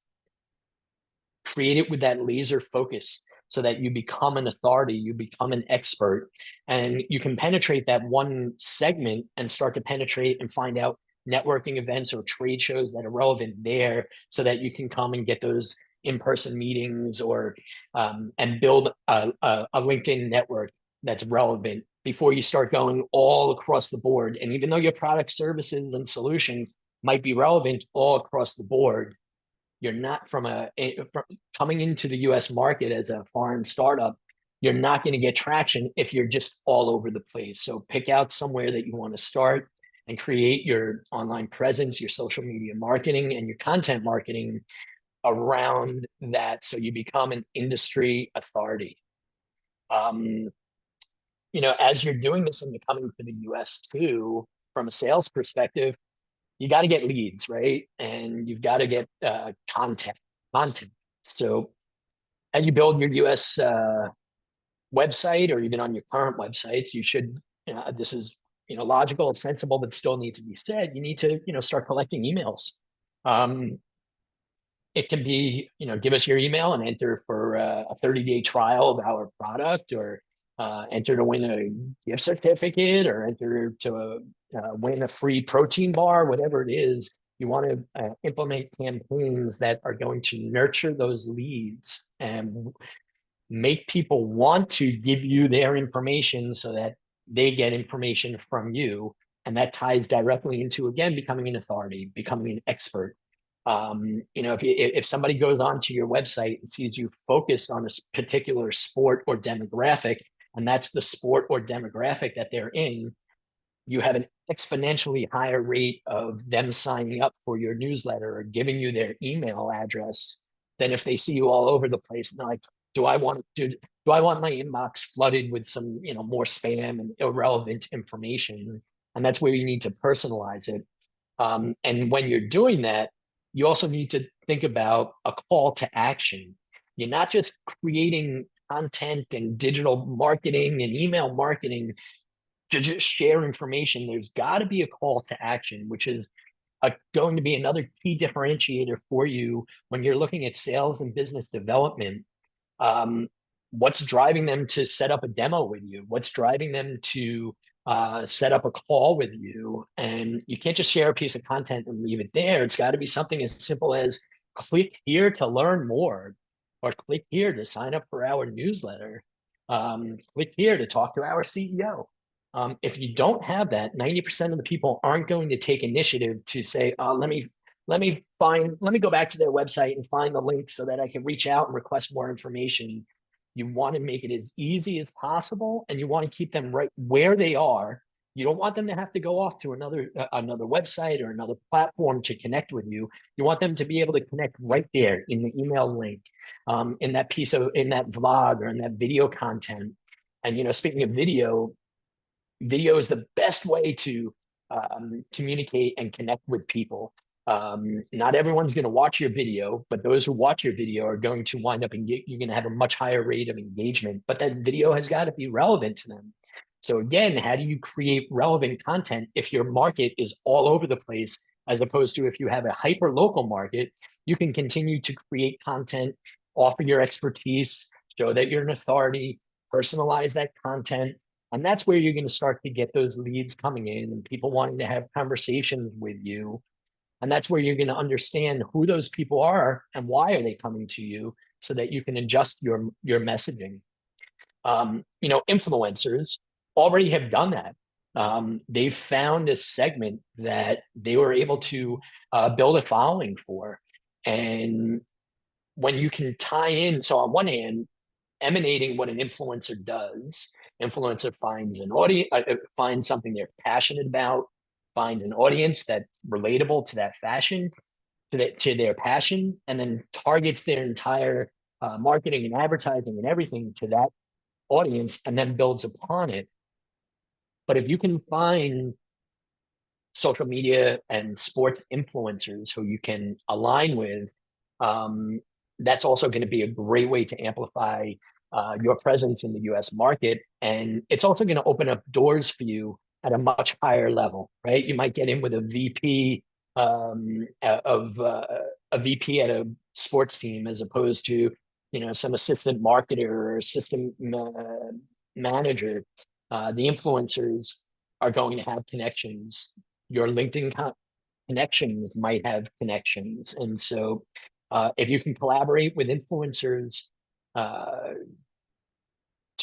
create it with that laser focus, so that you become an authority, you become an expert, and you can penetrate that one segment and start to penetrate and find out networking events or trade shows that are relevant there, so that you can come and get those in-person meetings, or and build a LinkedIn network that's relevant before you start going all across the board. And even though your product, services, and solutions might be relevant all across the board, you're not from coming into the US market as a foreign startup, you're not going to get traction if you're just all over the place. So pick out somewhere that you want to start and create your online presence, your social media marketing, and your content marketing around that, so you become an industry authority. As you're doing this and coming to the US too, from a sales perspective, you got to get leads, right? And you've got to get content. So as you build your US website, or even on your current websites, you should, this is, logical and sensible, but still need to be said. You need to, start collecting emails. It can be, give us your email and enter for a 30-day trial of our product, or enter to win a gift certificate, or enter to win a free protein bar, whatever it is. You want to implement campaigns that are going to nurture those leads and make people want to give you their information, so that they get information from you. And that ties directly into, again, becoming an authority, becoming an expert. If somebody goes onto your website and sees you focused on a particular sport or demographic, and that's the sport or demographic that they're in, you have an exponentially higher rate of them signing up for your newsletter or giving you their email address than if they see you all over the place. And like, do I want my inbox flooded with some, more spam and irrelevant information? And that's where you need to personalize it. And when you're doing that, you also need to think about a call to action. You're not just creating content and digital marketing and email marketing to just share information. There's got to be a call to action, which is going to be another key differentiator for you when you're looking at sales and business development. What's driving them to set up a demo with you? What's driving them to set up a call with you? And you can't just share a piece of content and leave it there. It's got to be something as simple as click here to learn more, or click here to sign up for our newsletter. Click here to talk to our CEO. If you don't have that, 90% of the people aren't going to take initiative to say, let me go back to their website and find the link so that I can reach out and request more information. You want to make it as easy as possible, and you want to keep them right where they are. You don't want them to have to go off to another website or another platform to connect with you. You want them to be able to connect right there in the email link, in that vlog or in that video content. And speaking of video is the best way to communicate and connect with people. Not everyone's going to watch your video, but those who watch your video are going to wind up you're going to have a much higher rate of engagement, but that video has got to be relevant to them. So again, how do you create relevant content if your market is all over the place, as opposed to if you have a hyper local market? You can continue to create content, offer your expertise, show that you're an authority, personalize that content. And that's where you're going to start to get those leads coming in and people wanting to have conversations with you. And that's where you're going to understand who those people are and why are they coming to you, so that you can adjust your messaging. Influencers already have done that. they found a segment that they were able to build a following for. And when you can tie in, so on one hand, emanating what an influencer does, influencer finds an audience, finds something they're passionate about, finds an audience that's relatable to that fashion, to their passion, and then targets their entire marketing and advertising and everything to that audience, and then builds upon it. But if you can find social media and sports influencers who you can align with, that's also going to be a great way to amplify your presence in the US market. And it's also going to open up doors for you at a much higher level, right? You might get in with a VP a VP at a sports team, as opposed to, some assistant marketer or assistant manager. The influencers are going to have connections. Your LinkedIn connections might have connections. And so if you can collaborate with influencers to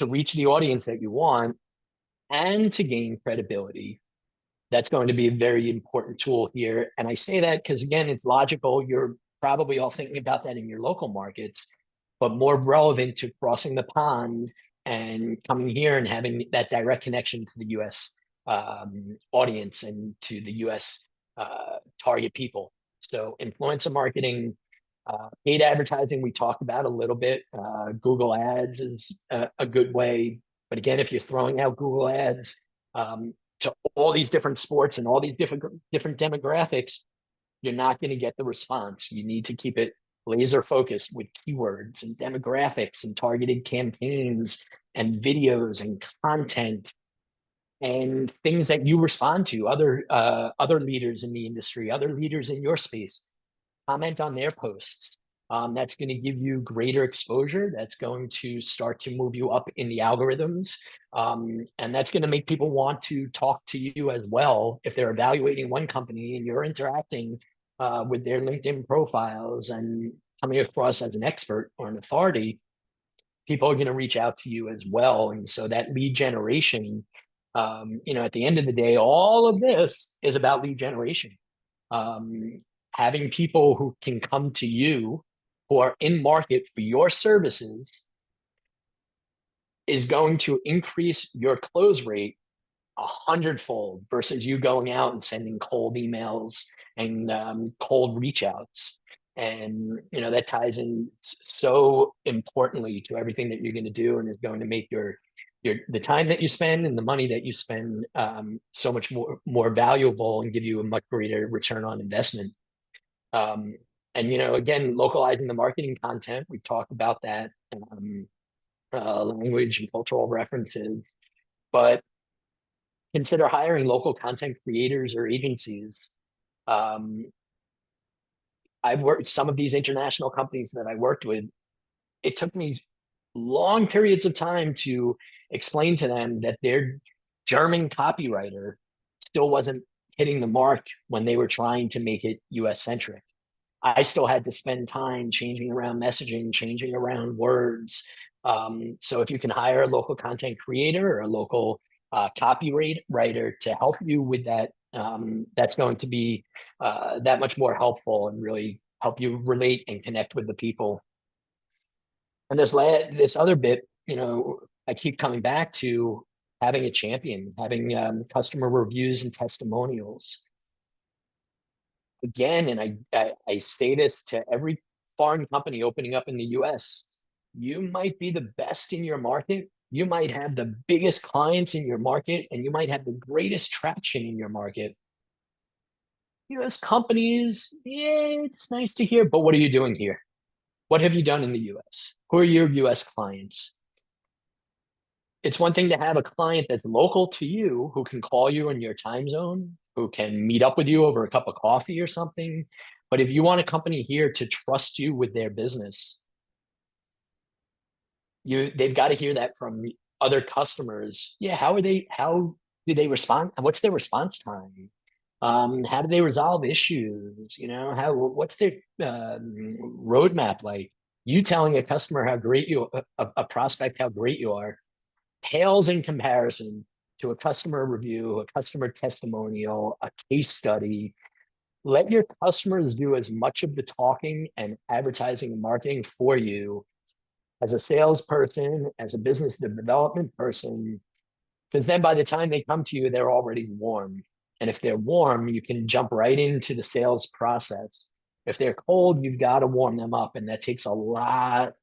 reach the audience that you want and to gain credibility, that's going to be a very important tool here. And I say that because, again, it's logical. You're probably all thinking about that in your local markets, but more relevant to crossing the pond and coming here and having that direct connection to the US audience and to the US target people. So influencer marketing, paid advertising, we talked about a little bit. Google Ads is a good way. But again, if you're throwing out Google Ads to all these different sports and all these different demographics, you're not going to get the response. You need to keep it laser focused with keywords and demographics and targeted campaigns and videos and content and things that you respond to. Other leaders in the industry, other leaders in your space, comment on their posts. That's going to give you greater exposure. That's going to start to move you up in the algorithms. And that's going to make people want to talk to you as well. If they're evaluating one company and you're interacting with their LinkedIn profiles and coming across as an expert or an authority, people are going to reach out to you as well. And so that lead generation, at the end of the day, all of this is about lead generation. Having people who can come to you who are in market for your services is going to increase your close rate 100-fold versus you going out and sending cold emails and cold reach outs. And, that ties in so importantly to everything that you're going to do, and is going to make the time that you spend and the money that you spend so much more valuable and give you a much greater return on investment. And, again, localizing the marketing content, we talked about that, language and cultural references, but consider hiring local content creators or agencies. I've worked some of these international companies that I worked with. It took me long periods of time to explain to them that their German copywriter still wasn't hitting the mark when they were trying to make it US centric. I still had to spend time changing around messaging, changing around words. So if you can hire a local content creator or a local copywriter to help you with that, that's going to be that much more helpful and really help you relate and connect with the people. And this other bit, I keep coming back to having a champion, having customer reviews and testimonials. Again, and I say this to every foreign company opening up in the US, you might be the best in your market. You might have the biggest clients in your market, and you might have the greatest traction in your market. US companies, yeah, it's nice to hear, but what are you doing here? What have you done in the US? Who are your US clients? It's one thing to have a client that's local to you, who can call you in your time zone, who can meet up with you over a cup of coffee or something. But if you want a company here to trust you with their business, they've got to hear that from other customers. Yeah, how do they respond? What's their response time? How do they resolve issues? What's their roadmap like? You telling a customer how great a prospect, how great you are, pales in comparison to a customer review, a customer testimonial, a case study. Let your customers do as much of the talking and advertising and marketing for you as a salesperson, as a business development person, because then by the time they come to you, they're already warm. And if they're warm, you can jump right into the sales process. If they're cold, you've got to warm them up. And that takes a lot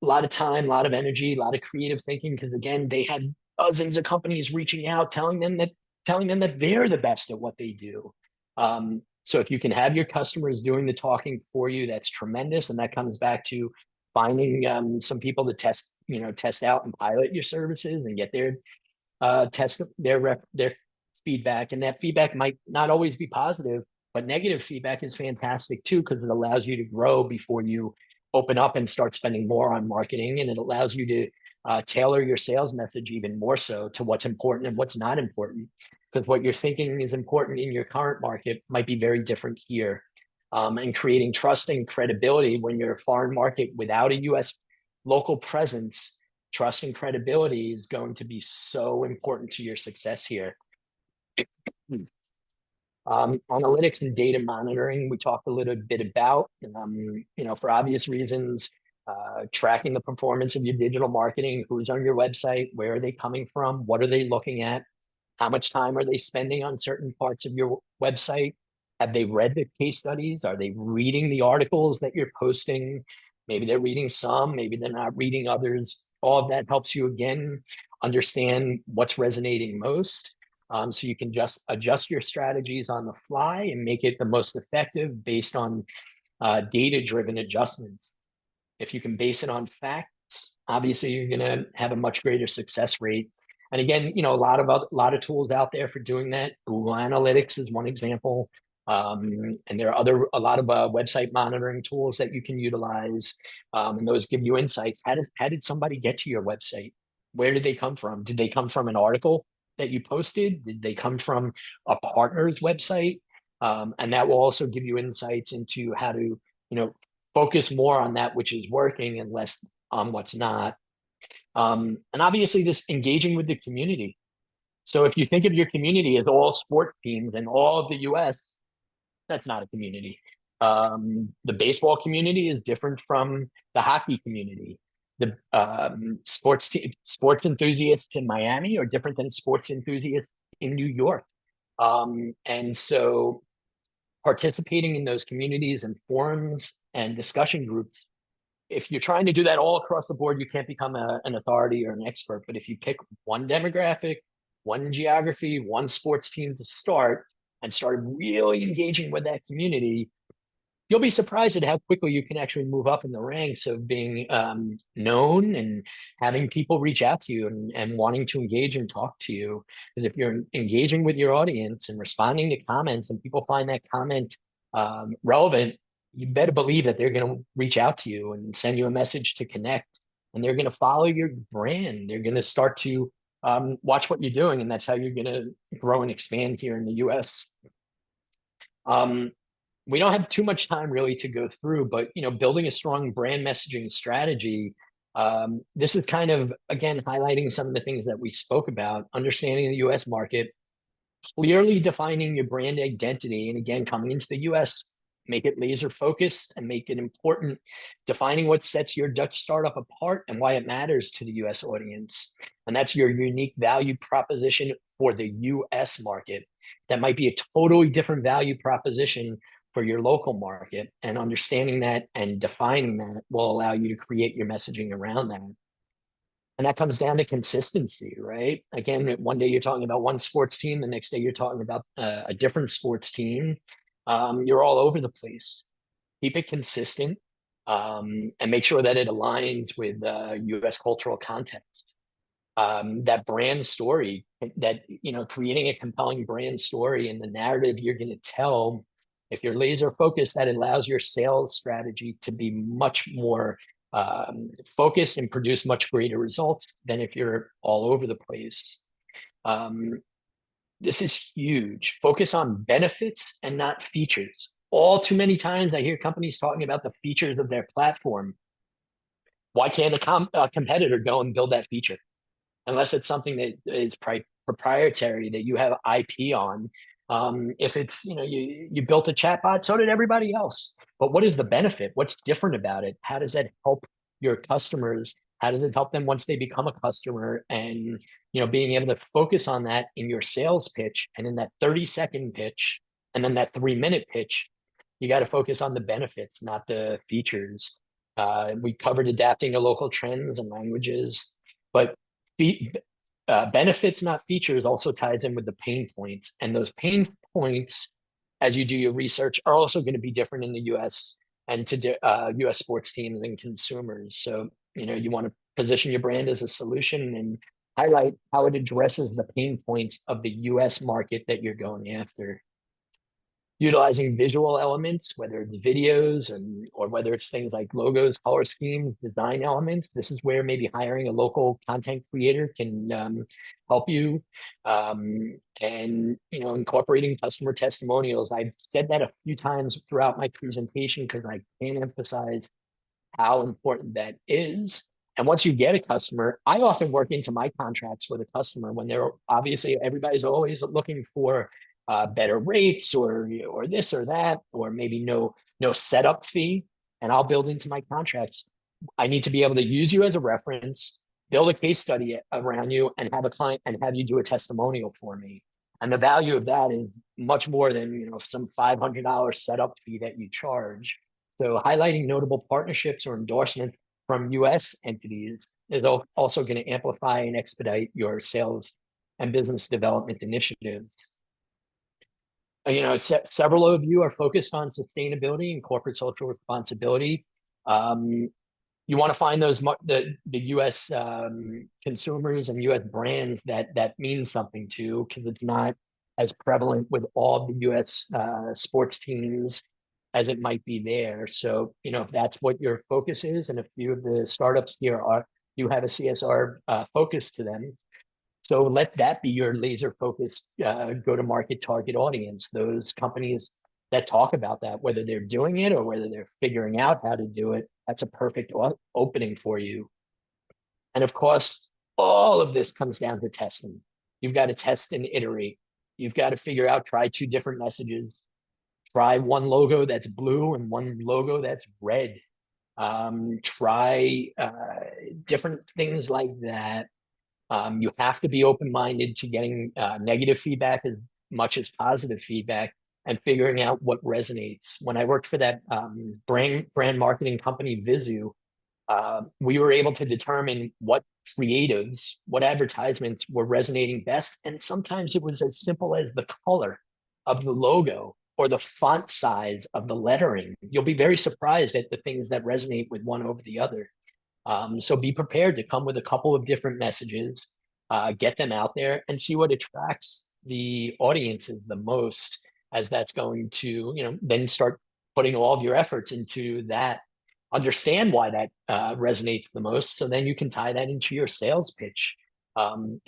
of time, a lot of energy, a lot of creative thinking, because again, they had dozens of companies reaching out, telling them that they're the best at what they do. So if you can have your customers doing the talking for you, that's tremendous. And that comes back to finding some people to test out and pilot your services and get their feedback. And that feedback might not always be positive, but negative feedback is fantastic too, because it allows you to grow before you open up and start spending more on marketing. And it allows you to tailor your sales message even more so to what's important and what's not important. Because what you're thinking is important in your current market might be very different here. And creating trust and credibility when you're a foreign market without a US local presence, trust and credibility is going to be so important to your success here. Analytics and data monitoring, we talked a little bit about, for obvious reasons, tracking the performance of your digital marketing, who's on your website, where are they coming from, what are they looking at, how much time are they spending on certain parts of your website, have they read the case studies, are they reading the articles that you're posting, maybe they're reading some, maybe they're not reading others. All of that helps you, again, understand what's resonating most. So you can just adjust your strategies on the fly and make it the most effective based on data-driven adjustments. If you can base it on facts, obviously you're going to have a much greater success rate. And again, a lot of tools out there for doing that. Google Analytics is one example, and there are a lot of website monitoring tools that you can utilize, and those give you insights. How did somebody get to your website? Where did they come from? Did they come from an article that you posted? Did they come from a partner's website? And that will also give you insights into how to, focus more on that which is working and less on what's not. And obviously this engaging with the community. So if you think of your community as all sport teams and all of the US, that's not a community. The baseball community is different from the hockey community. The sports enthusiasts in Miami are different than sports enthusiasts in New York. And so participating in those communities and forums and discussion groups, if you're trying to do that all across the board, you can't become an authority or an expert. But if you pick one demographic, one geography, one sports team to start and start really engaging with that community, you'll be surprised at how quickly you can actually move up in the ranks of being known and having people reach out to you and wanting to engage and talk to you. Because if you're engaging with your audience and responding to comments and people find that comment relevant, you better believe that they're going to reach out to you and send you a message to connect, and they're going to follow your brand. They're going to start to watch what you're doing, and that's how you're going to grow and expand here in the US. We don't have too much time really to go through, but building a strong brand messaging strategy. This is kind of, again, highlighting some of the things that we spoke about, understanding the US market, clearly defining your brand identity. And again, coming into the US, make it laser focused and make it important, defining what sets your Dutch startup apart and why it matters to the US audience. And that's your unique value proposition for the US market. That might be a totally different value proposition for your local market, and understanding that and defining that will allow you to create your messaging around that. And that comes down to consistency, right? Again, one day you're talking about one sports team, the next day you're talking about a different sports team. You're all over the place. Keep it consistent, and make sure that it aligns with US cultural context. That brand story, that creating a compelling brand story and the narrative you're going to tell. If you're laser focused, that allows your sales strategy to be much more focused and produce much greater results than if you're all over the place. This is huge. Focus on benefits and not features. All too many times I hear companies talking about the features of their platform. Why can't a competitor go and build that feature? unless it's something that is proprietary that you have IP on. If it's, you built a chatbot, so did everybody else. But what is the benefit? What's different about it? How does that help your customers? How does it help them once they become a customer? And, being able to focus on that in your sales pitch and in that 30-second pitch and then that 3-minute pitch, you got to focus on the benefits, not the features. We covered adapting to local trends and languages, but benefits, not features, also ties in with the pain points. And those pain points, as you do your research, are also going to be different in the US and to US sports teams and consumers. So, you want to position your brand as a solution and highlight how it addresses the pain points of the US market that you're going after. Utilizing visual elements, whether it's videos or whether it's things like logos, color schemes, design elements. This is where maybe hiring a local content creator can help you. And, incorporating customer testimonials. I've said that a few times throughout my presentation because I can't emphasize how important that is. And once you get a customer, I often work into my contracts with a customer when they're obviously, everybody's always looking for better rates or this or that, or maybe no setup fee. And I'll build into my contracts. I need to be able to use you as a reference, build a case study around you, and have a client and have you do a testimonial for me. And the value of that is much more than some $500 setup fee that you charge. So highlighting notable partnerships or endorsements from US entities is also going to amplify and expedite your sales and business development initiatives. Several of you are focused on sustainability and corporate social responsibility. You want to find the U.S. Consumers and U.S. brands that mean something to, because it's not as prevalent with all the U.S. Sports teams as it might be there. So, if that's what your focus is, and a few of the startups here do have a CSR focus to them. So let that be your laser focused go-to-market target audience, those companies that talk about that, whether they're doing it or whether they're figuring out how to do it. That's a perfect opening for you. And of course, all of this comes down to testing. You've got to test and iterate. You've got to figure out, try 2 different messages. Try one logo that's blue and one logo that's red. Try different things like that. You have to be open-minded to getting negative feedback as much as positive feedback and figuring out what resonates. When I worked for that brand marketing company, Vizu, we were able to determine what creatives, what advertisements were resonating best. And sometimes it was as simple as the color of the logo or the font size of the lettering. You'll be very surprised at the things that resonate with one over the other. So be prepared to come with a couple of different messages, get them out there and see what attracts the audiences the most, as that's going to, then start putting all of your efforts into that, understand why that resonates the most. So then you can tie that into your sales pitch. And,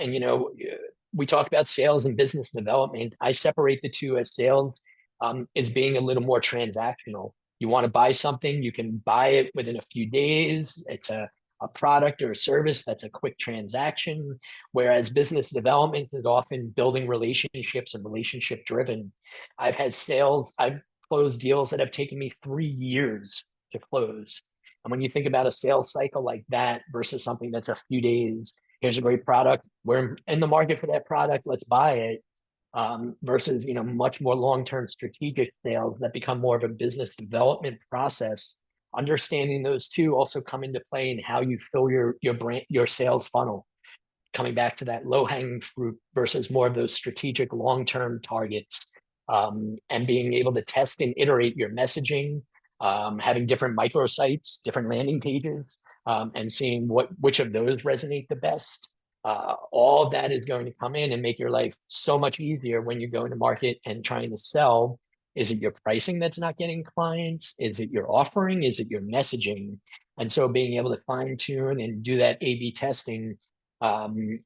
we talk about sales and business development. I separate the two, as sales is being a little more transactional. You want to buy something, you can buy it within a few days. It's a product or a service that's a quick transaction, whereas business development is often building relationships and relationship driven. I've closed deals that have taken me 3 years to close. And when you think about a sales cycle like that versus something that's a few days, here's a great product, we're in the market for that product, let's buy it. Versus, much more long-term strategic sales that become more of a business development process. Understanding those two also come into play in how you fill your brand, your sales funnel. Coming back to that low-hanging fruit versus more of those strategic long-term targets, and being able to test and iterate your messaging, having different microsites, different landing pages, and seeing which of those resonate the best. All of that is going to come in and make your life so much easier when you're going to market and trying to sell. Is it your pricing that's not getting clients? Is it your offering? Is it your messaging? And so being able to fine tune and do that A/B testing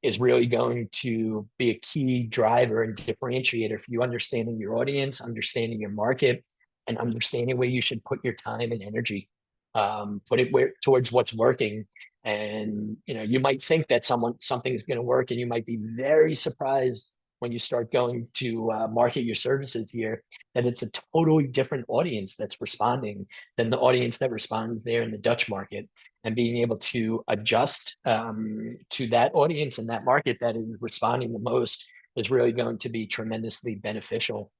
is really going to be a key driver and differentiator for you, understanding your audience, understanding your market, and understanding where you should put your time and energy. Put it towards what's working. And you might think that something's going to work, and you might be very surprised when you start going to market your services here, that it's a totally different audience that's responding than the audience that responds there in the Dutch market. And being able to adjust to that audience and that market that is responding the most is really going to be tremendously beneficial.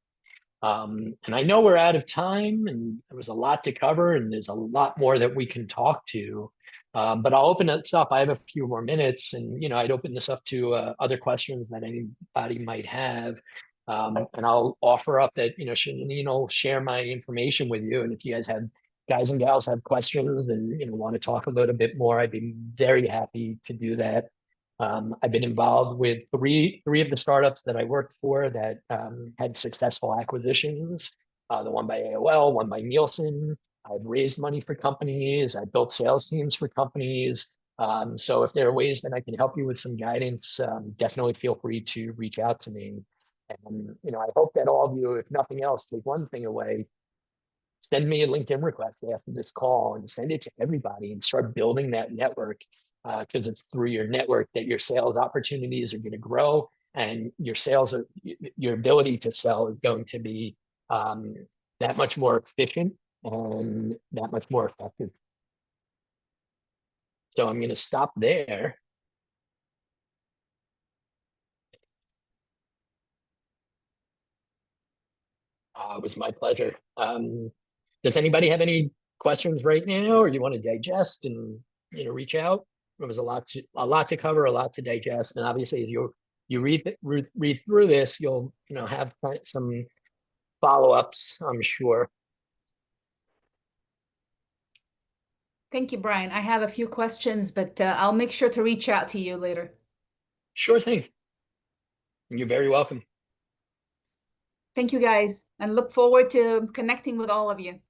And I know we're out of time, and there was a lot to cover, and there's a lot more that we can talk to. But I'll open this up. I have a few more minutes, and I'd open this up to other questions that anybody might have. And I'll offer up that Shanine will share my information with you, and if you guys and gals have questions and want to talk a little bit more, I'd be very happy to do that. I've been involved with three of the startups that I worked for that had successful acquisitions. The one by AOL, one by Nielsen. I've raised money for companies. I built sales teams for companies. So if there are ways that I can help you with some guidance, definitely feel free to reach out to me. And I hope that all of you, if nothing else, take one thing away. Send me a LinkedIn request after this call and send it to everybody and start building that network, because it's through your network that your sales opportunities are going to grow, and your ability to sell is going to be that much more efficient and that much more effective. So I'm going to stop there. It was my pleasure. Does anybody have any questions right now, or you want to digest and reach out? There was a lot to cover, a lot to digest, and obviously as you read through this, you'll have some follow-ups, I'm sure. Thank you, Brian. I have a few questions, but I'll make sure to reach out to you later. Sure thing. You're very welcome. Thank you, guys, and look forward to connecting with all of you.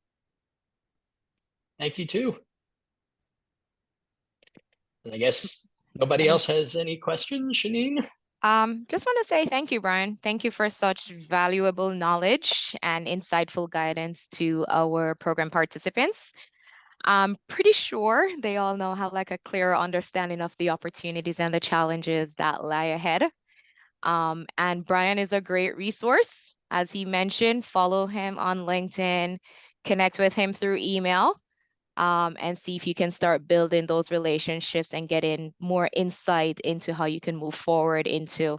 Thank you too. And I guess nobody else has any questions, Shanine? Just want to say thank you, Brian. Thank you for such valuable knowledge and insightful guidance to our program participants. I'm pretty sure they all now have like a clearer understanding of the opportunities and the challenges that lie ahead. And Brian is a great resource. As he mentioned, follow him on LinkedIn, connect with him through email, and see if you can start building those relationships and getting more insight into how you can move forward into,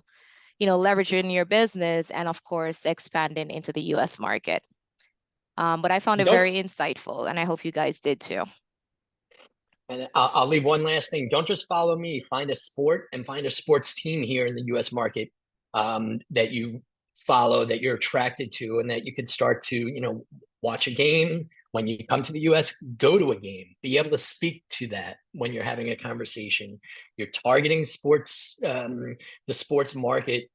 leveraging your business and of course, expanding into the US market. But I found it very insightful, and I hope you guys did too. And I'll leave one last thing. Don't just follow me. Find a sport and find a sports team here in the US market that you follow, that you're attracted to, and that you could start to, watch a game. When you come to the US, go to a game. Be able to speak to that when you're having a conversation. You're targeting sports, the sports market.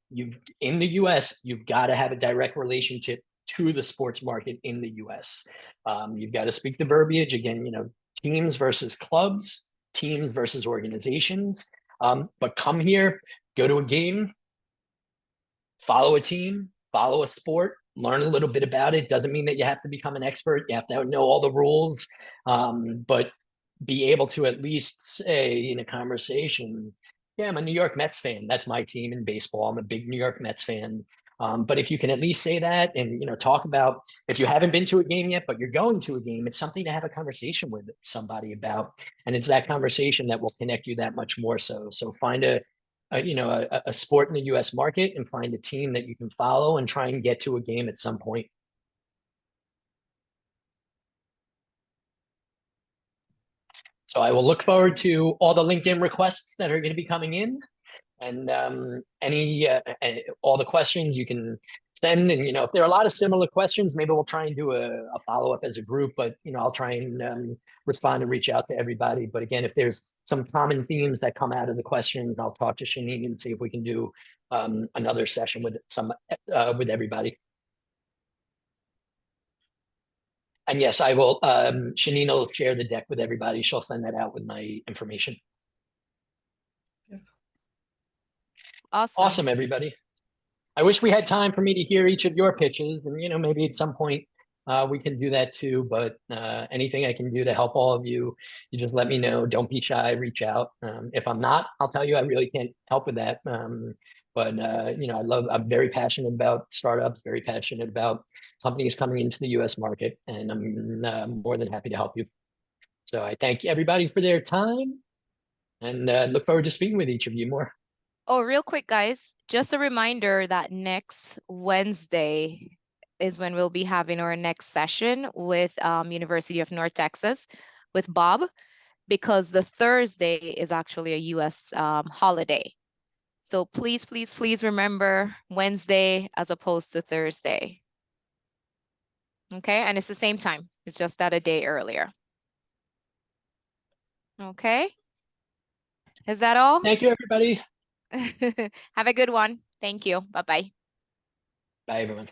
In the US, you've got to have a direct relationship to the sports market in the US. You've got to speak the verbiage again, teams versus clubs, teams versus organizations. But come here, go to a game, follow a team, follow a sport, learn a little bit about it. Doesn't mean that you have to become an expert. You have to know all the rules, but be able to at least say in a conversation, yeah, I'm a New York Mets fan. That's my team in baseball. I'm a big New York Mets fan. But if you can at least say that and, talk about, if you haven't been to a game yet, but you're going to a game, it's something to have a conversation with somebody about. And it's that conversation that will connect you that much more so. So find a sport in the US market and find a team that you can follow and try and get to a game at some point. So I will look forward to all the LinkedIn requests that are going to be coming in. And all the questions you can send, and if there are a lot of similar questions, maybe we'll try and do a follow-up as a group, but I'll try and respond and reach out to everybody. But again, if there's some common themes that come out of the questions, I'll talk to Shanine and see if we can do another session with everybody. And yes, I will. Shanine will share the deck with everybody. She'll send that out with my information. Awesome, everybody. I wish we had time for me to hear each of your pitches, and maybe at some point we can do that too. But anything I can do to help all of you, you just let me know. Don't be shy, reach out. If I'm not, I'll tell you I really can't help with that. But you know, I'm very passionate about startups, very passionate about companies coming into the US market, and I'm more than happy to help you. So I thank everybody for their time, and look forward to speaking with each of you more. Oh, real quick, guys, just a reminder that next Wednesday is when we'll be having our next session with University of North Texas with Bob, because the Thursday is actually a US holiday. So please, please, please remember Wednesday as opposed to Thursday. Okay, and it's the same time. It's just that a day earlier. Okay, is that all? Thank you, everybody. Have a good one. Thank you. Bye-bye. Bye, everyone.